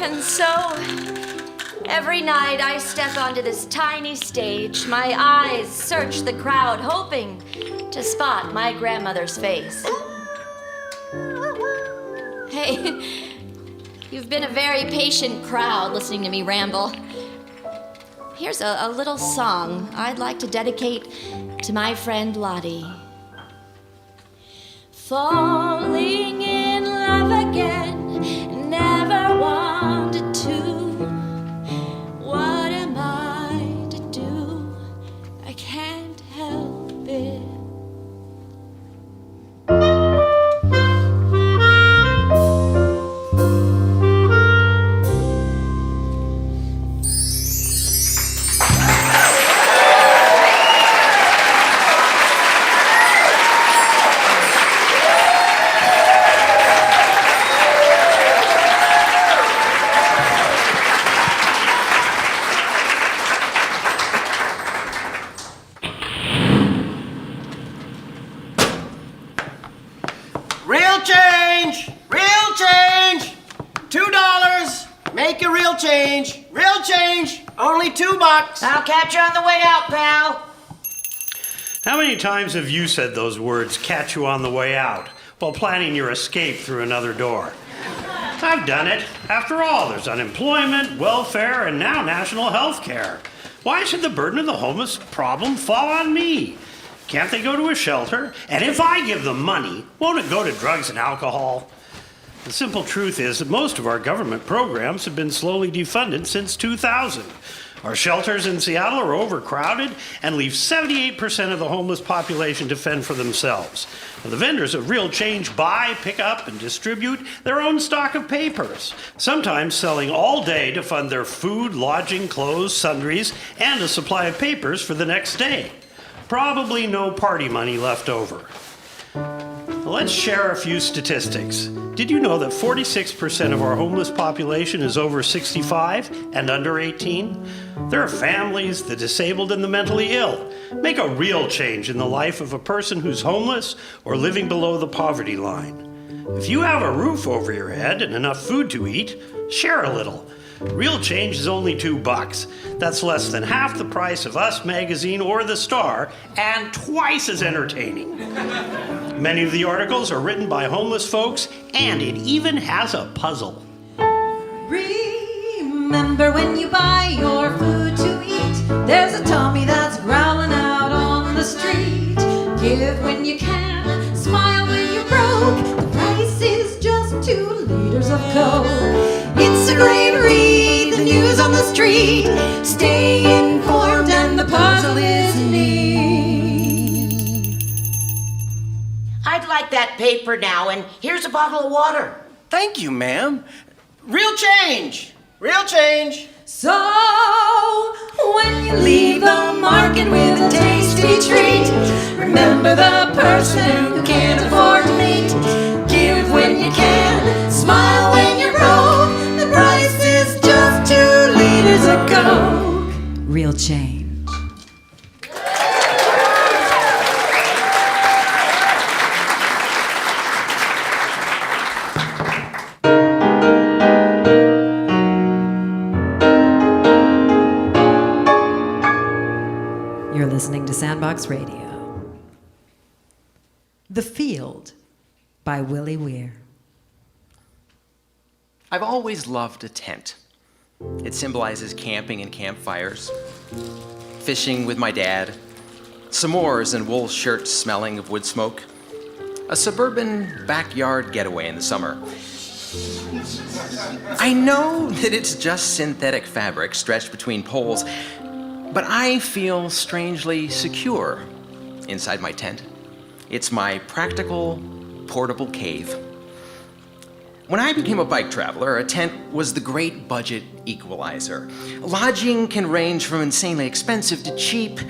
And so, every night I step onto this tiny stage. My eyes search the crowd, hoping to spot my grandmother's face. Hey, you've been a very patient crowd listening to me ramble. Here's a little song I'd like to dedicate to my friend Lottie. Falling in love again, never wanted to. What am I to do? I can't help it.
Real change! Real change! $2. Make a real change. Real change. Only $2.
I'll catch you on the way out, pal.
How many times have you said those words, catch you on the way out, while planning your escape through another door? I've done it. After all, there's unemployment, welfare, and now national health care. Why should the burden of the homeless problem fall on me? Can't they go to a shelter? And if I give them money, won't it go to drugs and alcohol? The simple truth is that most of our government programs have been slowly defunded since 2000. Our shelters in Seattle are overcrowded and leave 78% of the homeless population to fend for themselves. Now, the vendors of Real Change buy, pick up, and distribute their own stock of papers, sometimes selling all day to fund their food, lodging, clothes, sundries, and a supply of papers for the next day. Probably no party money left over. Let's share a few statistics. Did you know that 46% of our homeless population is over 65 and under 18? There are families, the disabled, and the mentally ill. Make a real change in the life of a person who's homeless or living below the poverty line. If you have a roof over your head and enough food to eat, share a little. Real change is only $2. That's less than half the price of Us Magazine or The Star, and twice as entertaining. Many of the articles are written by homeless folks, and it even has a puzzle.
Remember when you buy your food to eat, there's a Tommy that's growling out on the street. Give when you can, smile when you're broke. The price is just 2 liters of Coke. It's a great read, the news on the street. Stay informed and the puzzle is neat.
I'd like that paper now, and here's a bottle of water.
Thank you, ma'am. Real change. Real change.
So, when you leave the market with a tasty treat, remember the person who can't afford to meet. Give when you can, smile when you're broke. The price is just 2 liters of Coke. Real change.
You're listening to Sandbox Radio. The Field by Willie Weir.
I've always loved a tent. It symbolizes camping and campfires, fishing with my dad, s'mores and wool shirts smelling of wood smoke, a suburban backyard getaway in the summer. I know that it's just synthetic fabric stretched between poles, but I feel strangely secure inside my tent. It's my practical, portable cave. When I became a bike traveler, a tent was the great budget equalizer. Lodging can range from insanely expensive to cheap.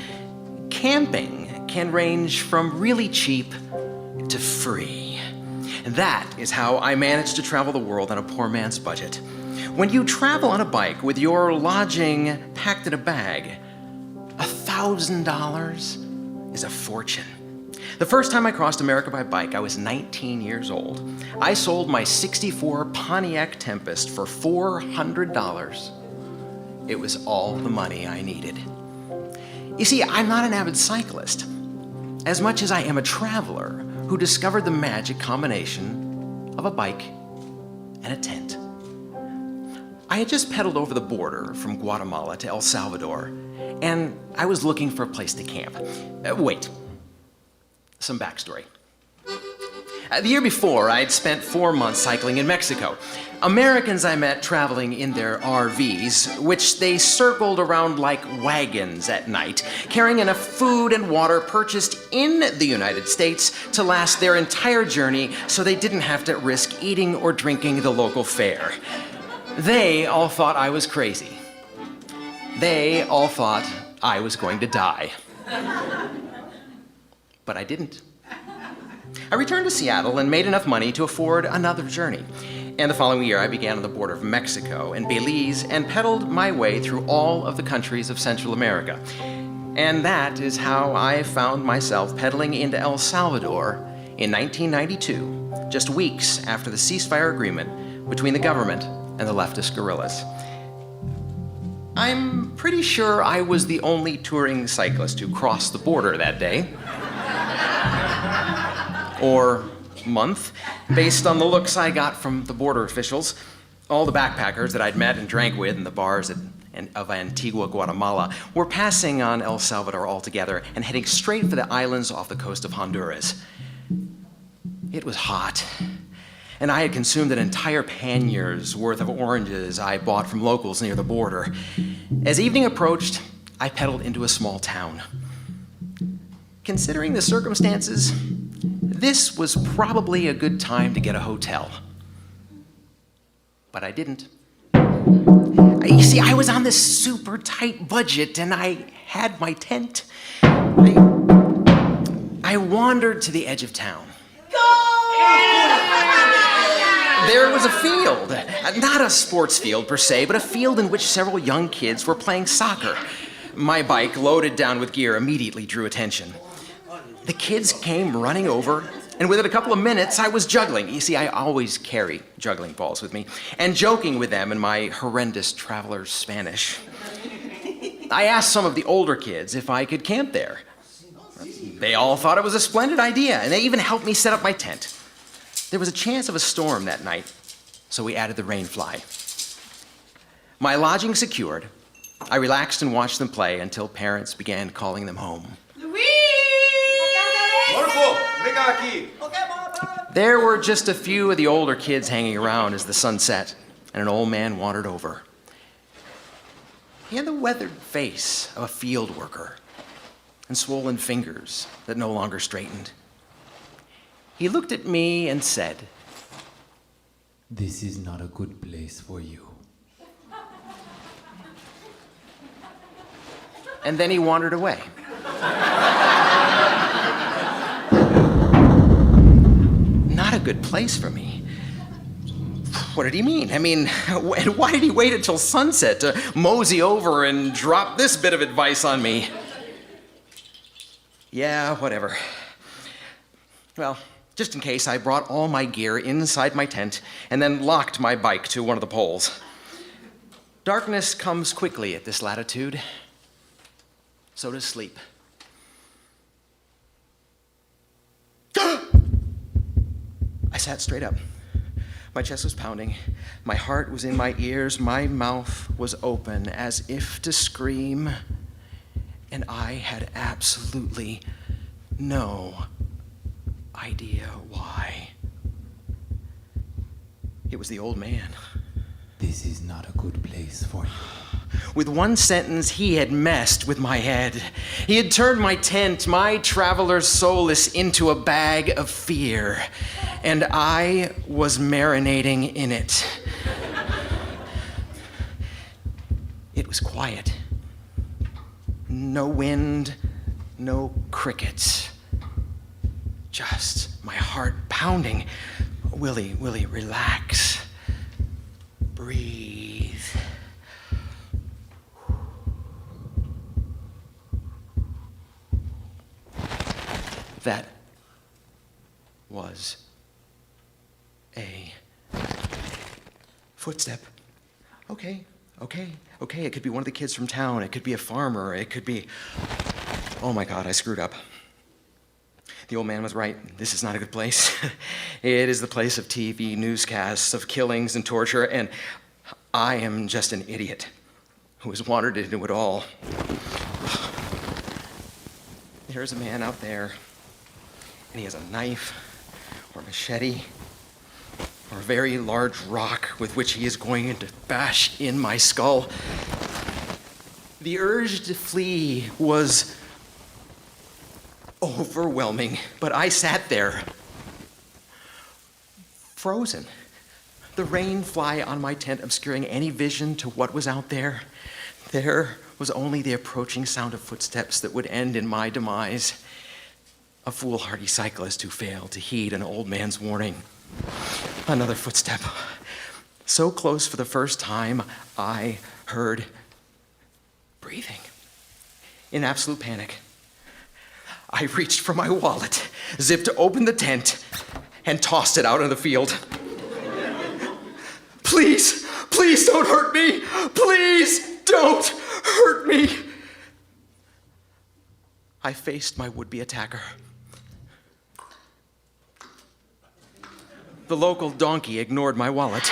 Camping can range from really cheap to free. And that is how I managed to travel the world on a poor man's budget. When you travel on a bike with your lodging packed in a bag, $1,000 is a fortune. The first time I crossed America by bike, I was 19 years old. I sold my '64 Pontiac Tempest for $400. It was all the money I needed. You see, I'm not an avid cyclist, as much as I am a traveler who discovered the magic combination of a bike and a tent. I had just pedaled over the border from Guatemala to El Salvador, and I was looking for a place to camp. Wait. Some backstory. The year before, I'd spent 4 months cycling in Mexico. Americans I met traveling in their RVs, which they circled around like wagons at night, carrying enough food and water purchased in the United States to last their entire journey so they didn't have to risk eating or drinking the local fare. They all thought I was crazy. They all thought I was going to die. But I didn't. I returned to Seattle and made enough money to afford another journey. And the following year, I began on the border of Mexico and Belize and pedaled my way through all of the countries of Central America. And that is how I found myself pedaling into El Salvador in 1992 just weeks after the ceasefire agreement between the government and the leftist guerrillas. I'm pretty sure I was the only touring cyclist who crossed the border that day. Or month, based on the looks I got from the border officials. All the backpackers that I'd met and drank with in the bars of Antigua, Guatemala, were passing on El Salvador altogether and heading straight for the islands off the coast of Honduras. It was hot, and I had consumed an entire panniers worth of oranges I bought from locals near the border. As evening approached, I pedaled into a small town. Considering the circumstances, this was probably a good time to get a hotel. But I didn't. You see, I was on this super tight budget and I had my tent. I wandered to the edge of town. There was a field, not a sports field per se, but a field in which several young kids were playing soccer. My bike, loaded down with gear, immediately drew attention. The kids came running over, and within a couple of minutes, I was juggling. You see, I always carry juggling balls with me, and joking with them in my horrendous traveler's Spanish. I asked some of the older kids if I could camp there. They all thought it was a splendid idea, and they even helped me set up my tent. There was a chance of a storm that night, so we added the rain fly. My lodging secured, I relaxed and watched them play until parents began calling them home. There were just a few of the older kids hanging around as the sun set, and an old man wandered over. He had the weathered face of a field worker and swollen fingers that no longer straightened. He looked at me and said,
"This is not a good place for you."
And then he wandered away. Not a good place for me. What did he mean? I mean, why did he wait until sunset to mosey over and drop this bit of advice on me? Yeah, whatever. Well, just in case, I brought all my gear inside my tent and then locked my bike to one of the poles. Darkness comes quickly at this latitude. So does sleep. I sat straight up. My chest was pounding. My heart was in my ears. My mouth was open as if to scream. And I had absolutely no idea why. It was the old man.
"This is not a good place for you."
With one sentence, he had messed with my head. He had turned my tent, my traveler's solace, into a bag of fear. And I was marinating in it. It was quiet. No wind, no crickets. Just my heart pounding. Willie, relax. Breathe. That was a footstep. Okay. It could be one of the kids from town. It could be a farmer. It could be... Oh my God, I screwed up. The old man was right. This is not a good place. It is the place of TV newscasts, of killings and torture, and I am just an idiot who has wandered into it all. There's a man out there, and he has a knife or a machete or a very large rock with which he is going to bash in my skull. The urge to flee was overwhelming, but I sat there, frozen. The rain fly on my tent obscuring any vision to what was out there. There was only the approaching sound of footsteps that would end in my demise. A foolhardy cyclist who failed to heed an old man's warning. Another footstep. So close for the first time, I heard breathing. In absolute panic, I reached for my wallet, zipped open the tent,
and tossed it out in the field. Please, please don't hurt me. Please don't hurt me. I faced my would-be attacker. The local donkey ignored my wallet.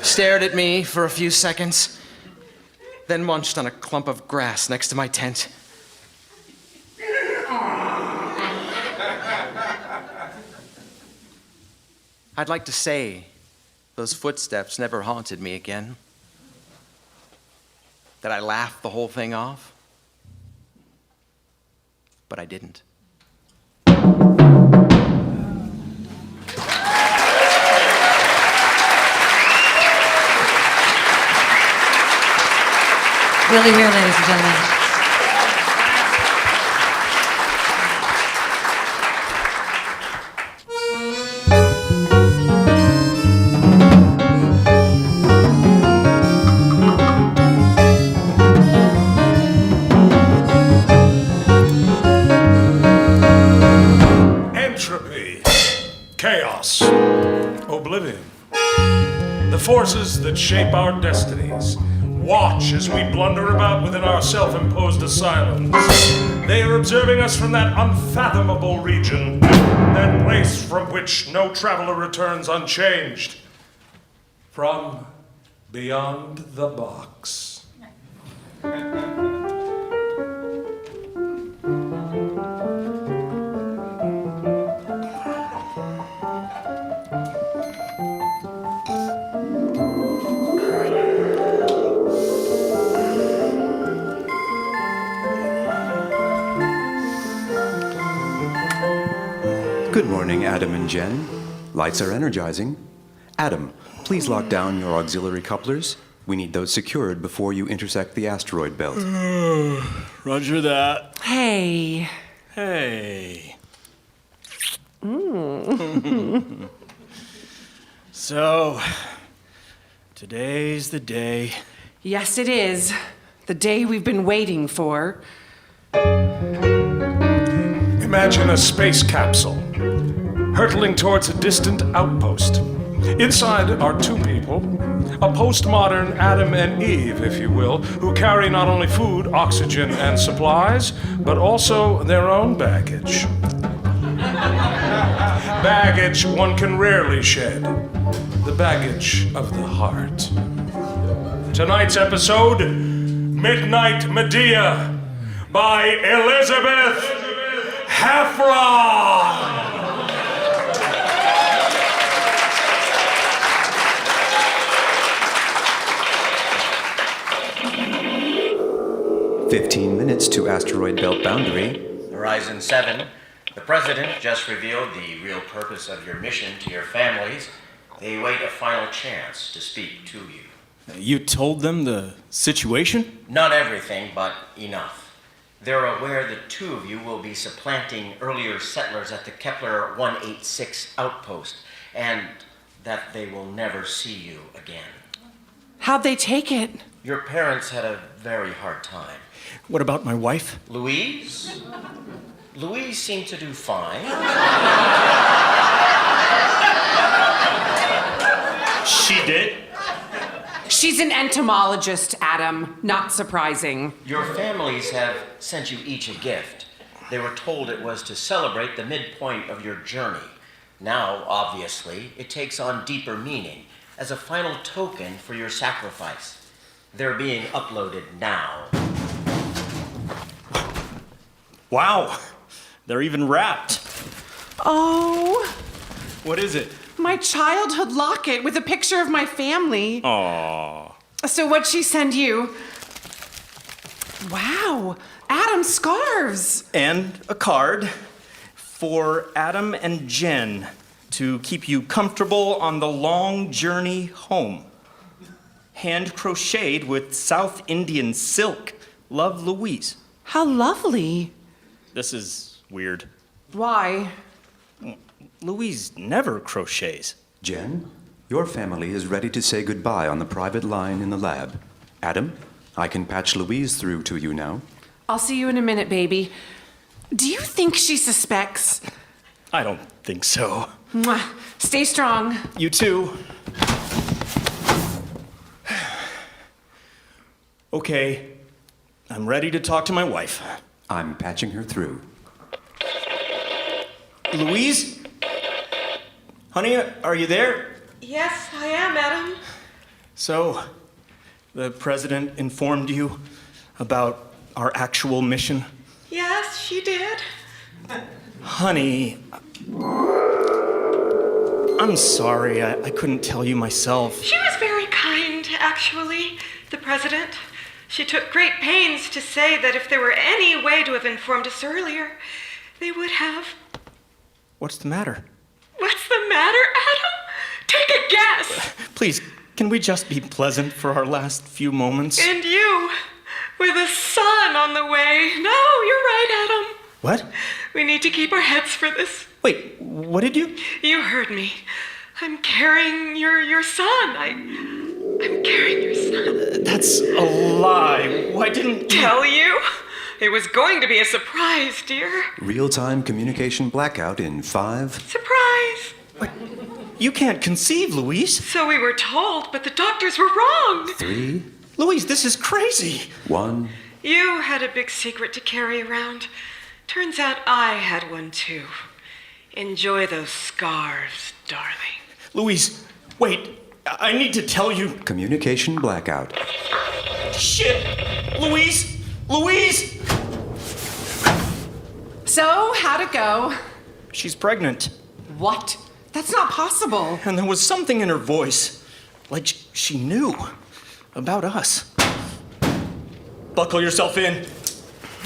Stared at me for a few seconds, then munched on a clump of grass next to my tent. I'd like to say those footsteps never haunted me again. That I laughed the whole thing off. But I didn't.
Willie Weir, ladies and gentlemen.
Entropy, chaos, oblivion, the forces that shape our destinies. Watch as we blunder about within our self-imposed asylums. They are observing us from that unfathomable region, that place from which no traveler returns unchanged. From beyond the box.
Good morning, Adam and Jen. Lights are energizing. Adam, please lock down your auxiliary couplers. We need those secured before you intersect the asteroid belt.
Roger that.
Hey.
Hey.
So, today's the day.
Yes, it is. The day we've been waiting for.
Imagine a space capsule hurtling towards a distant outpost. Inside are two people, a postmodern Adam and Eve, if you will, who carry not only food, oxygen, and supplies, but also their own baggage. Baggage one can rarely shed. The baggage of the heart. Tonight's episode, Midnight Medea, by Elizabeth Heffron.
15 minutes to asteroid belt boundary.
Horizon 7, the President just revealed the real purpose of your mission to your families. They wait a final chance to speak to you.
You told them the situation?
Not everything, but enough. They're aware that two of you will be supplanting earlier settlers at the Kepler 186 outpost, and that they will never see you again.
How'd they take it?
Your parents had a very hard time.
What about my wife?
Louise? Louise seemed to do fine.
She did?
She's an entomologist, Adam. Not surprising.
Your families have sent you each a gift. They were told it was to celebrate the midpoint of your journey. Now, obviously, it takes on deeper meaning as a final token for your sacrifice. They're being uploaded now.
Wow, they're even wrapped.
Oh,
What is it?
my childhood locket with a picture of my family.
Aww.
So what'd she send you? Wow, Adam, scarves.
And a card for Adam and Jen to keep you comfortable on the long journey home. Hand crocheted with South Indian silk. Love, Louise.
How lovely.
This is weird.
Why?
Louise never crochets.
Jen, your family is ready to say goodbye on the private line in the lab. Adam, I can patch Louise through to you now.
I'll see you in a minute, baby. Do you think she suspects?
I don't think so.
Mwah. Stay strong.
You too. Okay, I'm ready to talk to my wife.
I'm patching her through.
Louise? Honey, are you there?
Yes, I am, Adam.
So, the president informed you about our actual mission?
Yes, she did.
Honey, I'm sorry. I couldn't tell you myself.
She was very kind, actually, the president. She took great pains to say that if there were any way to have informed us earlier, they would have.
What's the matter?
What's the matter, Adam? Take a guess.
Please, can we just be pleasant for our last few moments?
And you, with a son on the way. No, you're right, Adam.
What?
We need to keep our heads for this.
Wait, what did you?
You heard me. I'm carrying your son. I'm carrying your son.
That's a lie. Why didn't you...
Tell you? It was going to be a surprise, dear.
Real-time communication blackout in 5.
Surprise!
You can't conceive, Louise.
So we were told, but the doctors were wrong.
3.
Louise, this is crazy.
1.
You had a big secret to carry around. Turns out I had one too. Enjoy those scarves, darling.
Louise, wait. I need to tell you.
Communication blackout.
Shit! Louise! Louise!
So, how'd it go?
She's pregnant.
What? That's not possible.
And there was something in her voice, like she knew about us. Buckle yourself in.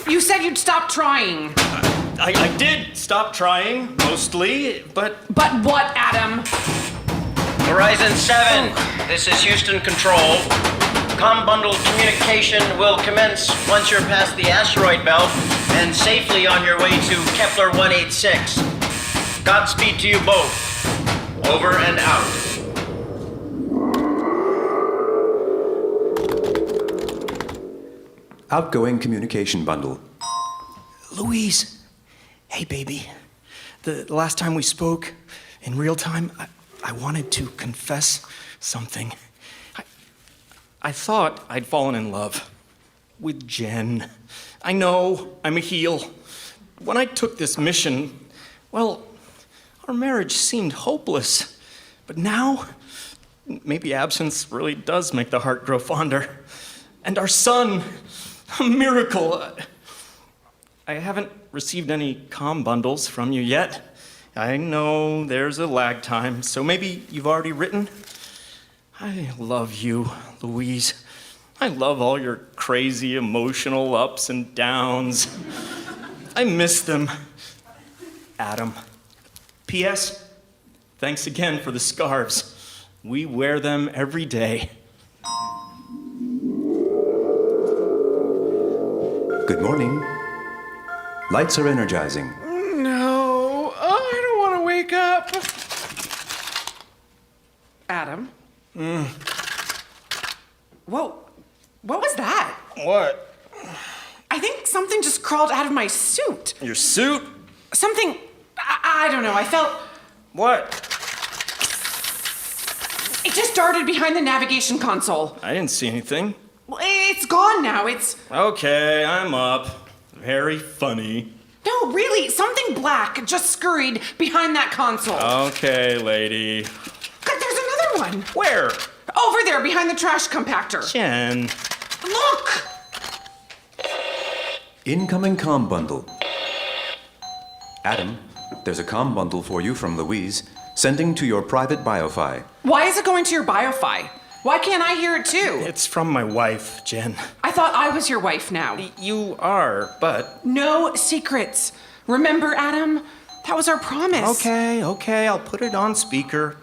You said you'd stop trying.
I did stop trying, mostly, but...
But what, Adam?
Horizon 7, this is Houston Control. Com-bundle communication will commence once you're past the asteroid belt and safely on your way to Kepler 186. Godspeed to you both. Over and out.
Outgoing communication bundle.
Louise, hey baby. The last time we spoke in real time, I wanted to confess something. I thought I'd fallen in love with Jen. I know I'm a heel. When I took this mission, well, our marriage seemed hopeless. But now, maybe absence really does make the heart grow fonder. And our son, a miracle. I haven't received any comm bundles from you yet. I know there's a lag time, so maybe you've already written. I love you, Louise. I love all your crazy emotional ups and downs. I miss them. Adam. P.S. Thanks again for the scarves. We wear them every day.
Good morning. Lights are energizing.
No, I don't want to wake up. Adam? Whoa, what was that?
What?
I think something just crawled out of my suit.
Your suit?
Something, I don't know, I felt...
What?
It just darted behind the navigation console.
I didn't see anything.
Well, it's gone now, it's...
Okay, I'm up. Very funny.
No, really, something black just scurried behind that console.
Okay, lady.
God, there's another one.
Where?
Over there, behind the trash compactor.
Jen.
Look!
Incoming comm bundle. Adam, there's a comm bundle for you from Louise, sending to your private BioFi.
Why is it going to your BioFi? Why can't I hear it too?
It's from my wife, Jen.
I thought I was your wife now.
You are, but...
No secrets. Remember, Adam? That was our promise.
Okay, I'll put it on speaker.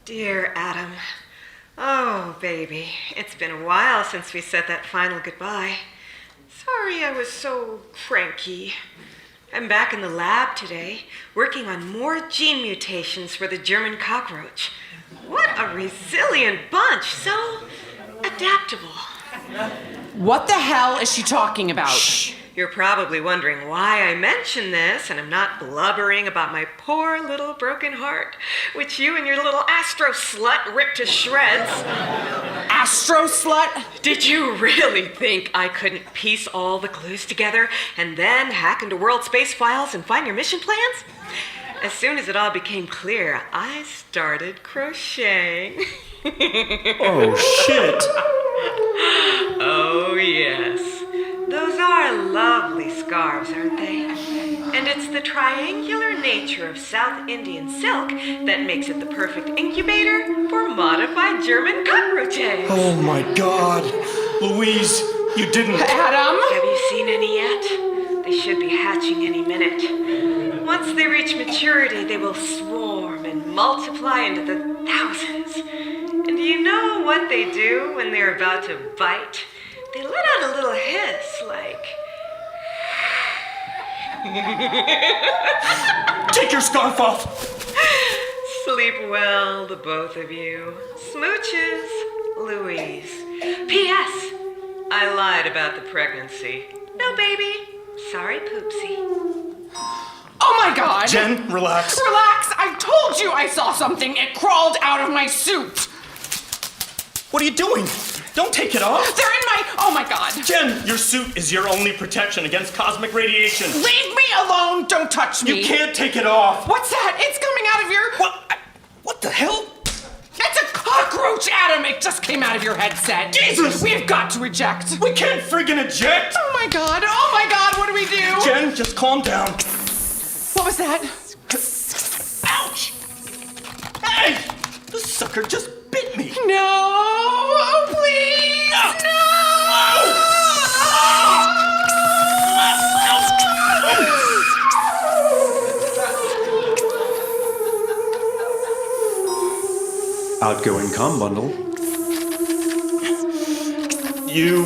Dear Adam. Oh, baby. It's been a while since we said that final goodbye. Sorry I was so cranky. I'm back in the lab today, working on more gene mutations for the German cockroach. What a resilient bunch, so adaptable.
What the hell is she talking about?
Shh. You're probably wondering why I mention this, and I'm not blubbering about my poor little broken heart, which you and your little astro slut ripped to shreds.
Astro slut?
Did you really think I couldn't piece all the clues together and then hack into World Space Files and find your mission plans? As soon as it all became clear, I started crocheting.
Oh, shit.
Oh, yes. Those are lovely scarves, aren't they? And it's the triangular nature of South Indian silk that makes it the perfect incubator for modified German cockroach eggs.
Oh my God. Louise, you didn't.
Adam?
Have you seen any yet? They should be hatching any minute. Once they reach maturity, they will swarm and multiply into the thousands. And do you know what they do when they're about to bite? They let out a little hiss, like...
Take your scarf off!
Sleep well, the both of you. Smooches, Louise. P.S. I lied about the pregnancy. No baby. Sorry, Poopsie.
Oh my God!
Jen, relax.
Relax! I told you I saw something. It crawled out of my suit.
What are you doing? Don't take it off.
They're in my... Oh my God.
Jen, your suit is your only protection against cosmic radiation.
Leave me alone. Don't touch me.
You can't take it off.
What's that? It's coming out of your...
What the hell?
It's a cockroach, Adam. It just came out of your headset.
Jesus!
We've got to eject.
We can't friggin' eject.
Oh my God. Oh my God. What do we do?
Jen, just calm down.
What was that?
Ouch! Hey! The sucker just bit me.
No! Oh, please! No!
Outgoing comm bundle.
You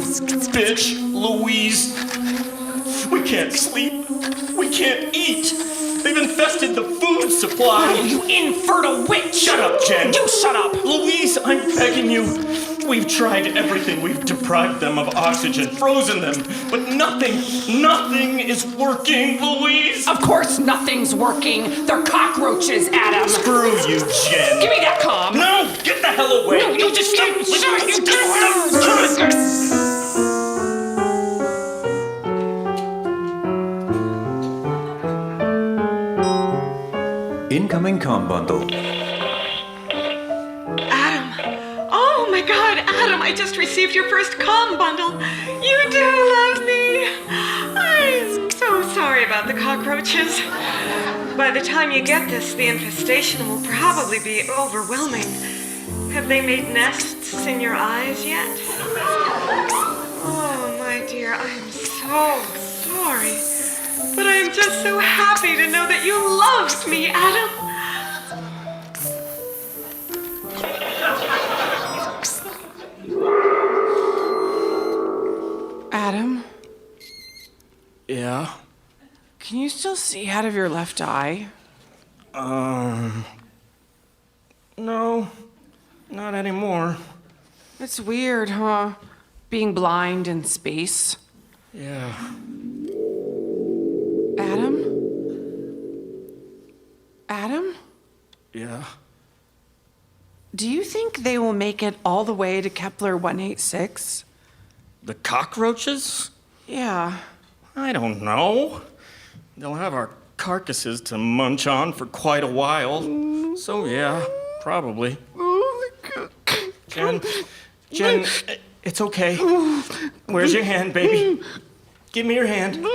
bitch, Louise. We can't sleep. We can't eat. They've infested the food supply.
Oh, you infertile witch!
Shut up, Jen.
You shut up.
Louise, I'm begging you. We've tried everything. We've deprived them of oxygen, frozen them, but nothing is working, Louise.
Of course nothing's working. They're cockroaches, Adam.
Screw you, Jen.
Give me that comm.
No, get the hell away.
No, you just can't.
Incoming comm bundle.
Adam. Oh my God, Adam, I just received your first comm bundle. You do love me. I'm so sorry about the cockroaches. By the time you get this, the infestation will probably be overwhelming. Have they made nests in your eyes yet? Oh, my dear, I'm so sorry. But I'm just so happy to know that you loved me, Adam.
Adam,
Yeah?
can you still see out of your left eye?
No, not anymore.
It's weird, huh? Being blind in space.
Yeah.
Adam? Adam?
Yeah.
Do you think they will make it all the way to Kepler 186?
The cockroaches?
Yeah.
I don't know. They'll have our carcasses to munch on for quite a while. So, yeah, probably. Jen, it's okay. Where's your hand, baby? Give me your hand.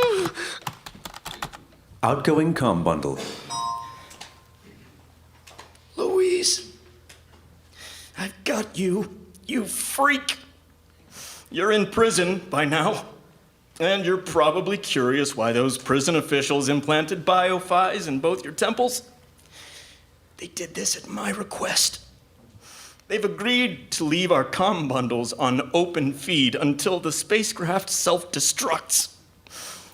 Outgoing comm bundle.
Louise, I've got you, you freak. You're in prison by now, and you're probably curious why those prison officials implanted biophies in both your temples. They did this at my request. They've agreed to leave our comm bundles on open feed until the spacecraft self-destructs.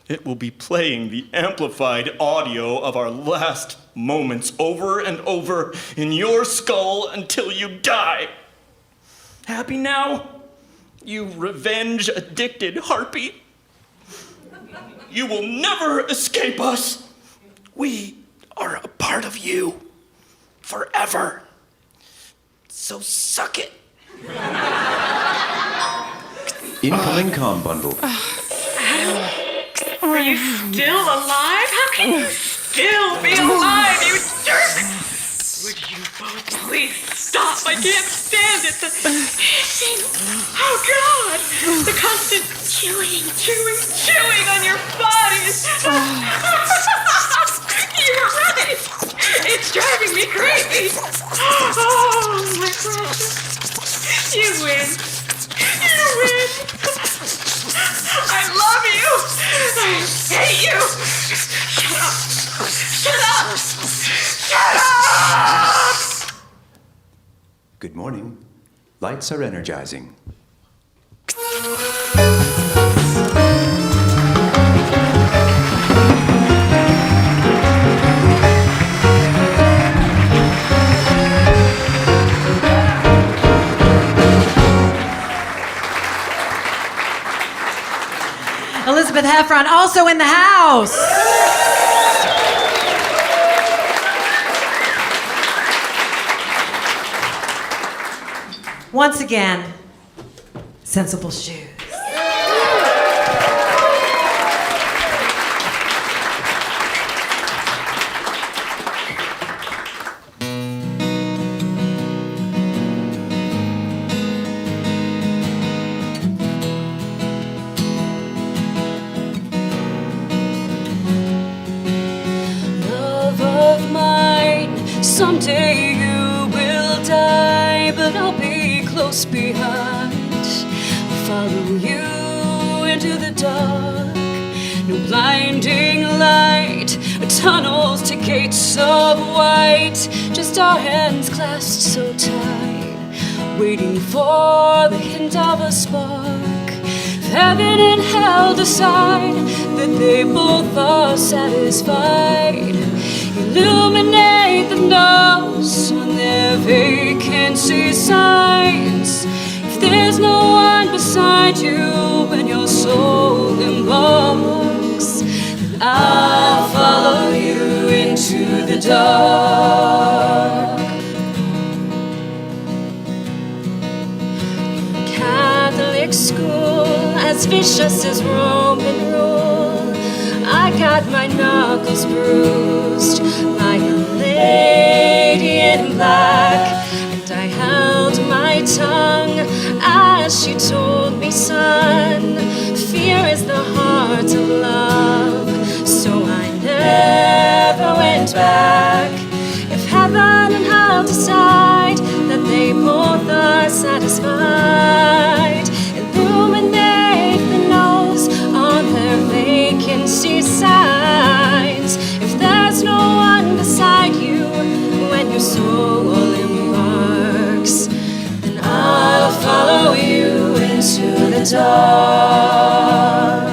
It will be playing the amplified audio of our last moments over and over in your skull until you die. Happy now, you revenge-addicted harpy?
you will never escape us. We are a part of you forever. So suck it.
Incoming comm bundle.
Adam, are you still alive? How can you still be alive, you jerk? Would you both please stop? I can't stand it. The hissing. Oh, God. The constant chewing on your bodies. You were right. It's driving me crazy. Oh, my precious. You win. You win. I love you. I hate you. Shut up. Shut up. Shut up.
Good morning. Lights are energizing.
Elizabeth Heffron also in the house. Once again, Sensible Shoes.
Love of mine, someday you will die, but I'll be close behind. Follow you into the dark. No blinding light, tunnels to gates of white. Just our hands clasped so tight, waiting for the hint of a spark. If heaven and hell decide that they both are satisfied, illuminate the nose on their vacancy signs. If there's no one beside you when your soul embarks, then I'll follow you into the dark. Catholic school, as vicious as Roman rule, I got my knuckles bruised by a lady in black, and I held my tongue as she told me, son, fear is the heart of love. So I never went back. If heaven and hell decide that they both are satisfied, illuminate the nose on their vacancy signs. If there's no one beside you when your soul embarks, then I'll follow you into the dark.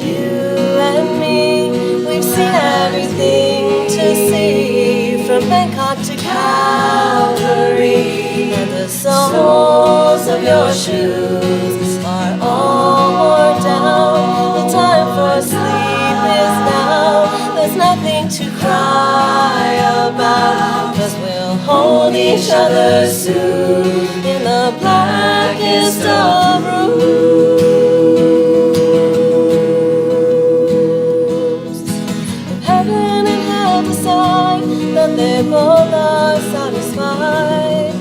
You and me, we've seen everything to see, from Bangkok to Calgary, and the soles of your shoes are all worn down. The time for sleep is now. There's nothing to cry about, 'cause we'll hold each other soon in the blackest of rooms. If heaven and hell decide that they both are satisfied,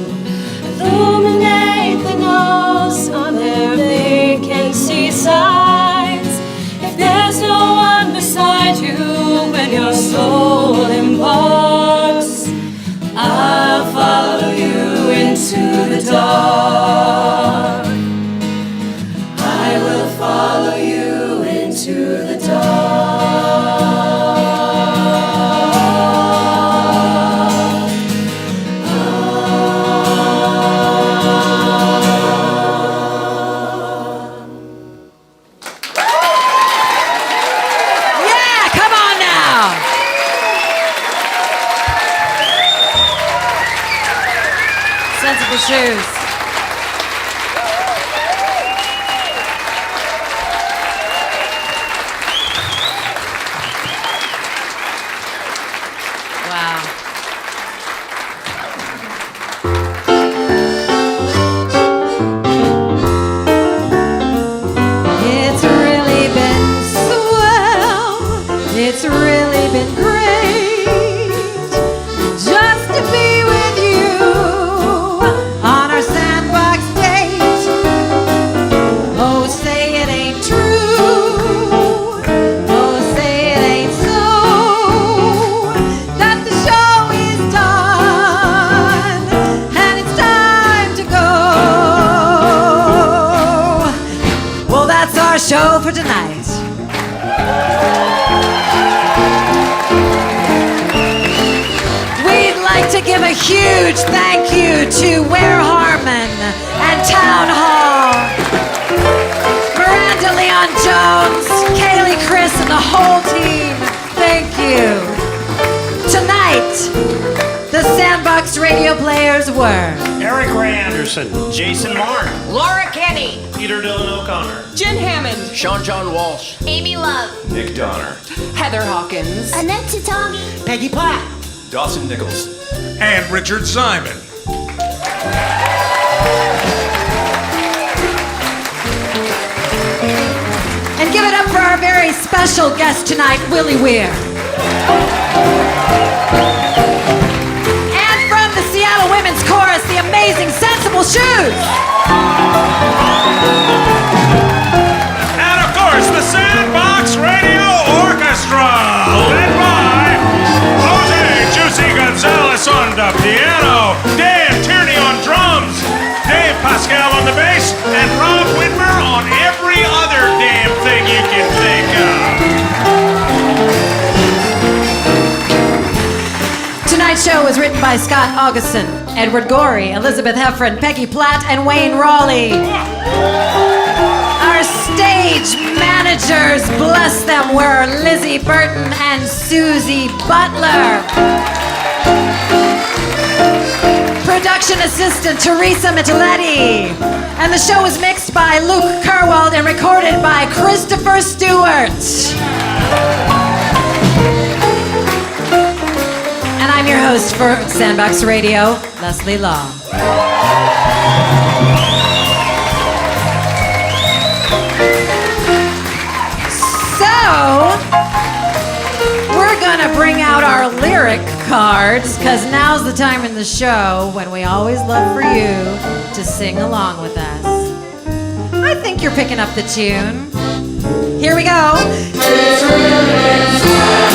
illuminate the nose on their vacancy signs. If there's no one beside you when your soul embarks, I'll follow you into the dark. I will follow you into the dark.
Yeah, come on now. Sensible Shoes. show for tonight. We'd like to give a huge thank you to Ware Harmon and Town Hall, Miranda Leon Jones, Kaylee, Chris, and the whole team. Thank you. Tonight, the Sandbox radio players were
Eric Ray Anderson,
Jason Marr,
Laura Kenny,
Peter Dillon O'Connor,
Jen Hammond,
Sean John Walsh,
Amy Love,
Nick Donner,
Heather Hawkins,
Annette Tatagi,
Peggy Platt,
Dawson Nichols,
And Richard Ziman.
And give it up for our very special guest tonight, Willie Weir. And from the Seattle Women's Chorus, the amazing Sensible Shoes.
And of course, the Sandbox Radio Orchestra, led by Jose Juicy Gonzales on the piano, Dan Tierney on drums, Dave Pascal on the bass, and Rob Whitmer on every other damn thing you can think of.
Tonight's show was written by Scot, Augustson, Edward Gorey, Elizabeth Heffron, Peggy Platt, and Wayne Rawley. Our stage managers, bless them, were Lizzie Burton and Susie Butler. Production assistant Teresa Micheletti. And the show was mixed by Luke Kerwald and recorded by Christopher Stewart. And I'm your host for Sandbox Radio, Leslie Law. So, we're gonna bring out our lyric cards, because now's the time in the show when we always love for you to sing along with us. I think you're picking up the tune. Here we go. It's really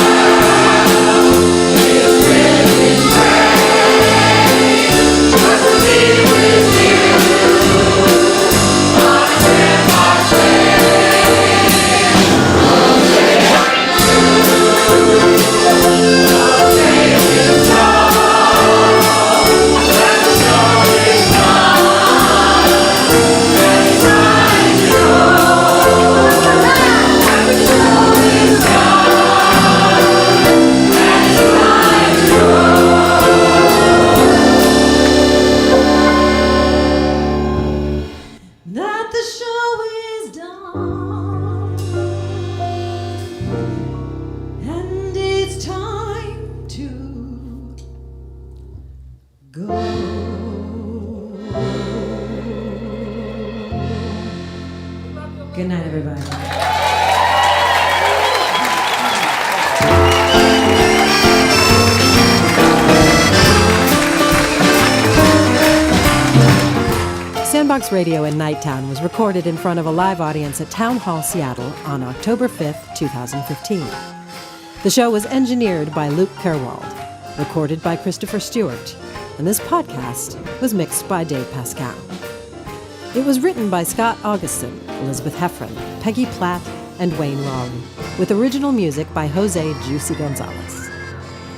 Good night, everybody. Sandbox Radio in Nighttown was recorded in front of a live audience at Town Hall, Seattle on October 5th, 2015. The show was engineered by Luke Kerwald, recorded by Christopher Stewart, and this podcast was mixed by Dave Pascal. It was written by Scot Augustson, Elizabeth Heffron, Peggy Platt, and Wayne Rawley, with original music by Jose Juicy Gonzales.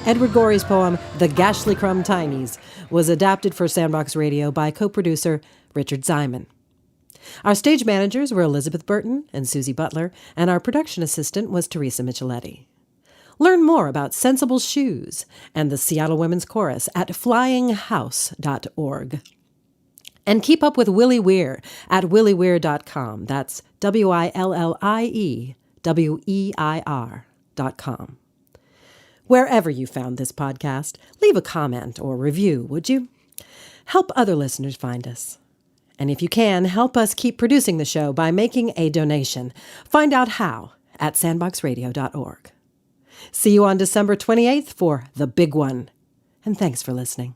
Edward Gorey's poem, The Gashlycrumb Tinies, was adapted for Sandbox Radio by co-producer Richard Ziman. Our stage managers were Elizabeth Burton and Susie Butler, and our production assistant was Teresa Micheletti. Learn more about Sensible Shoes and the Seattle Women's Chorus at flyinghouse.org. And keep up with Willie Weir at willieweir.com. That's WILLIEWEIR.com. Wherever you found this podcast, leave a comment or review, would you? Help other listeners find us. And if you can, help us keep producing the show by making a donation. Find out how at sandboxradio.org. See you on December 28th for The Big One. And thanks for listening.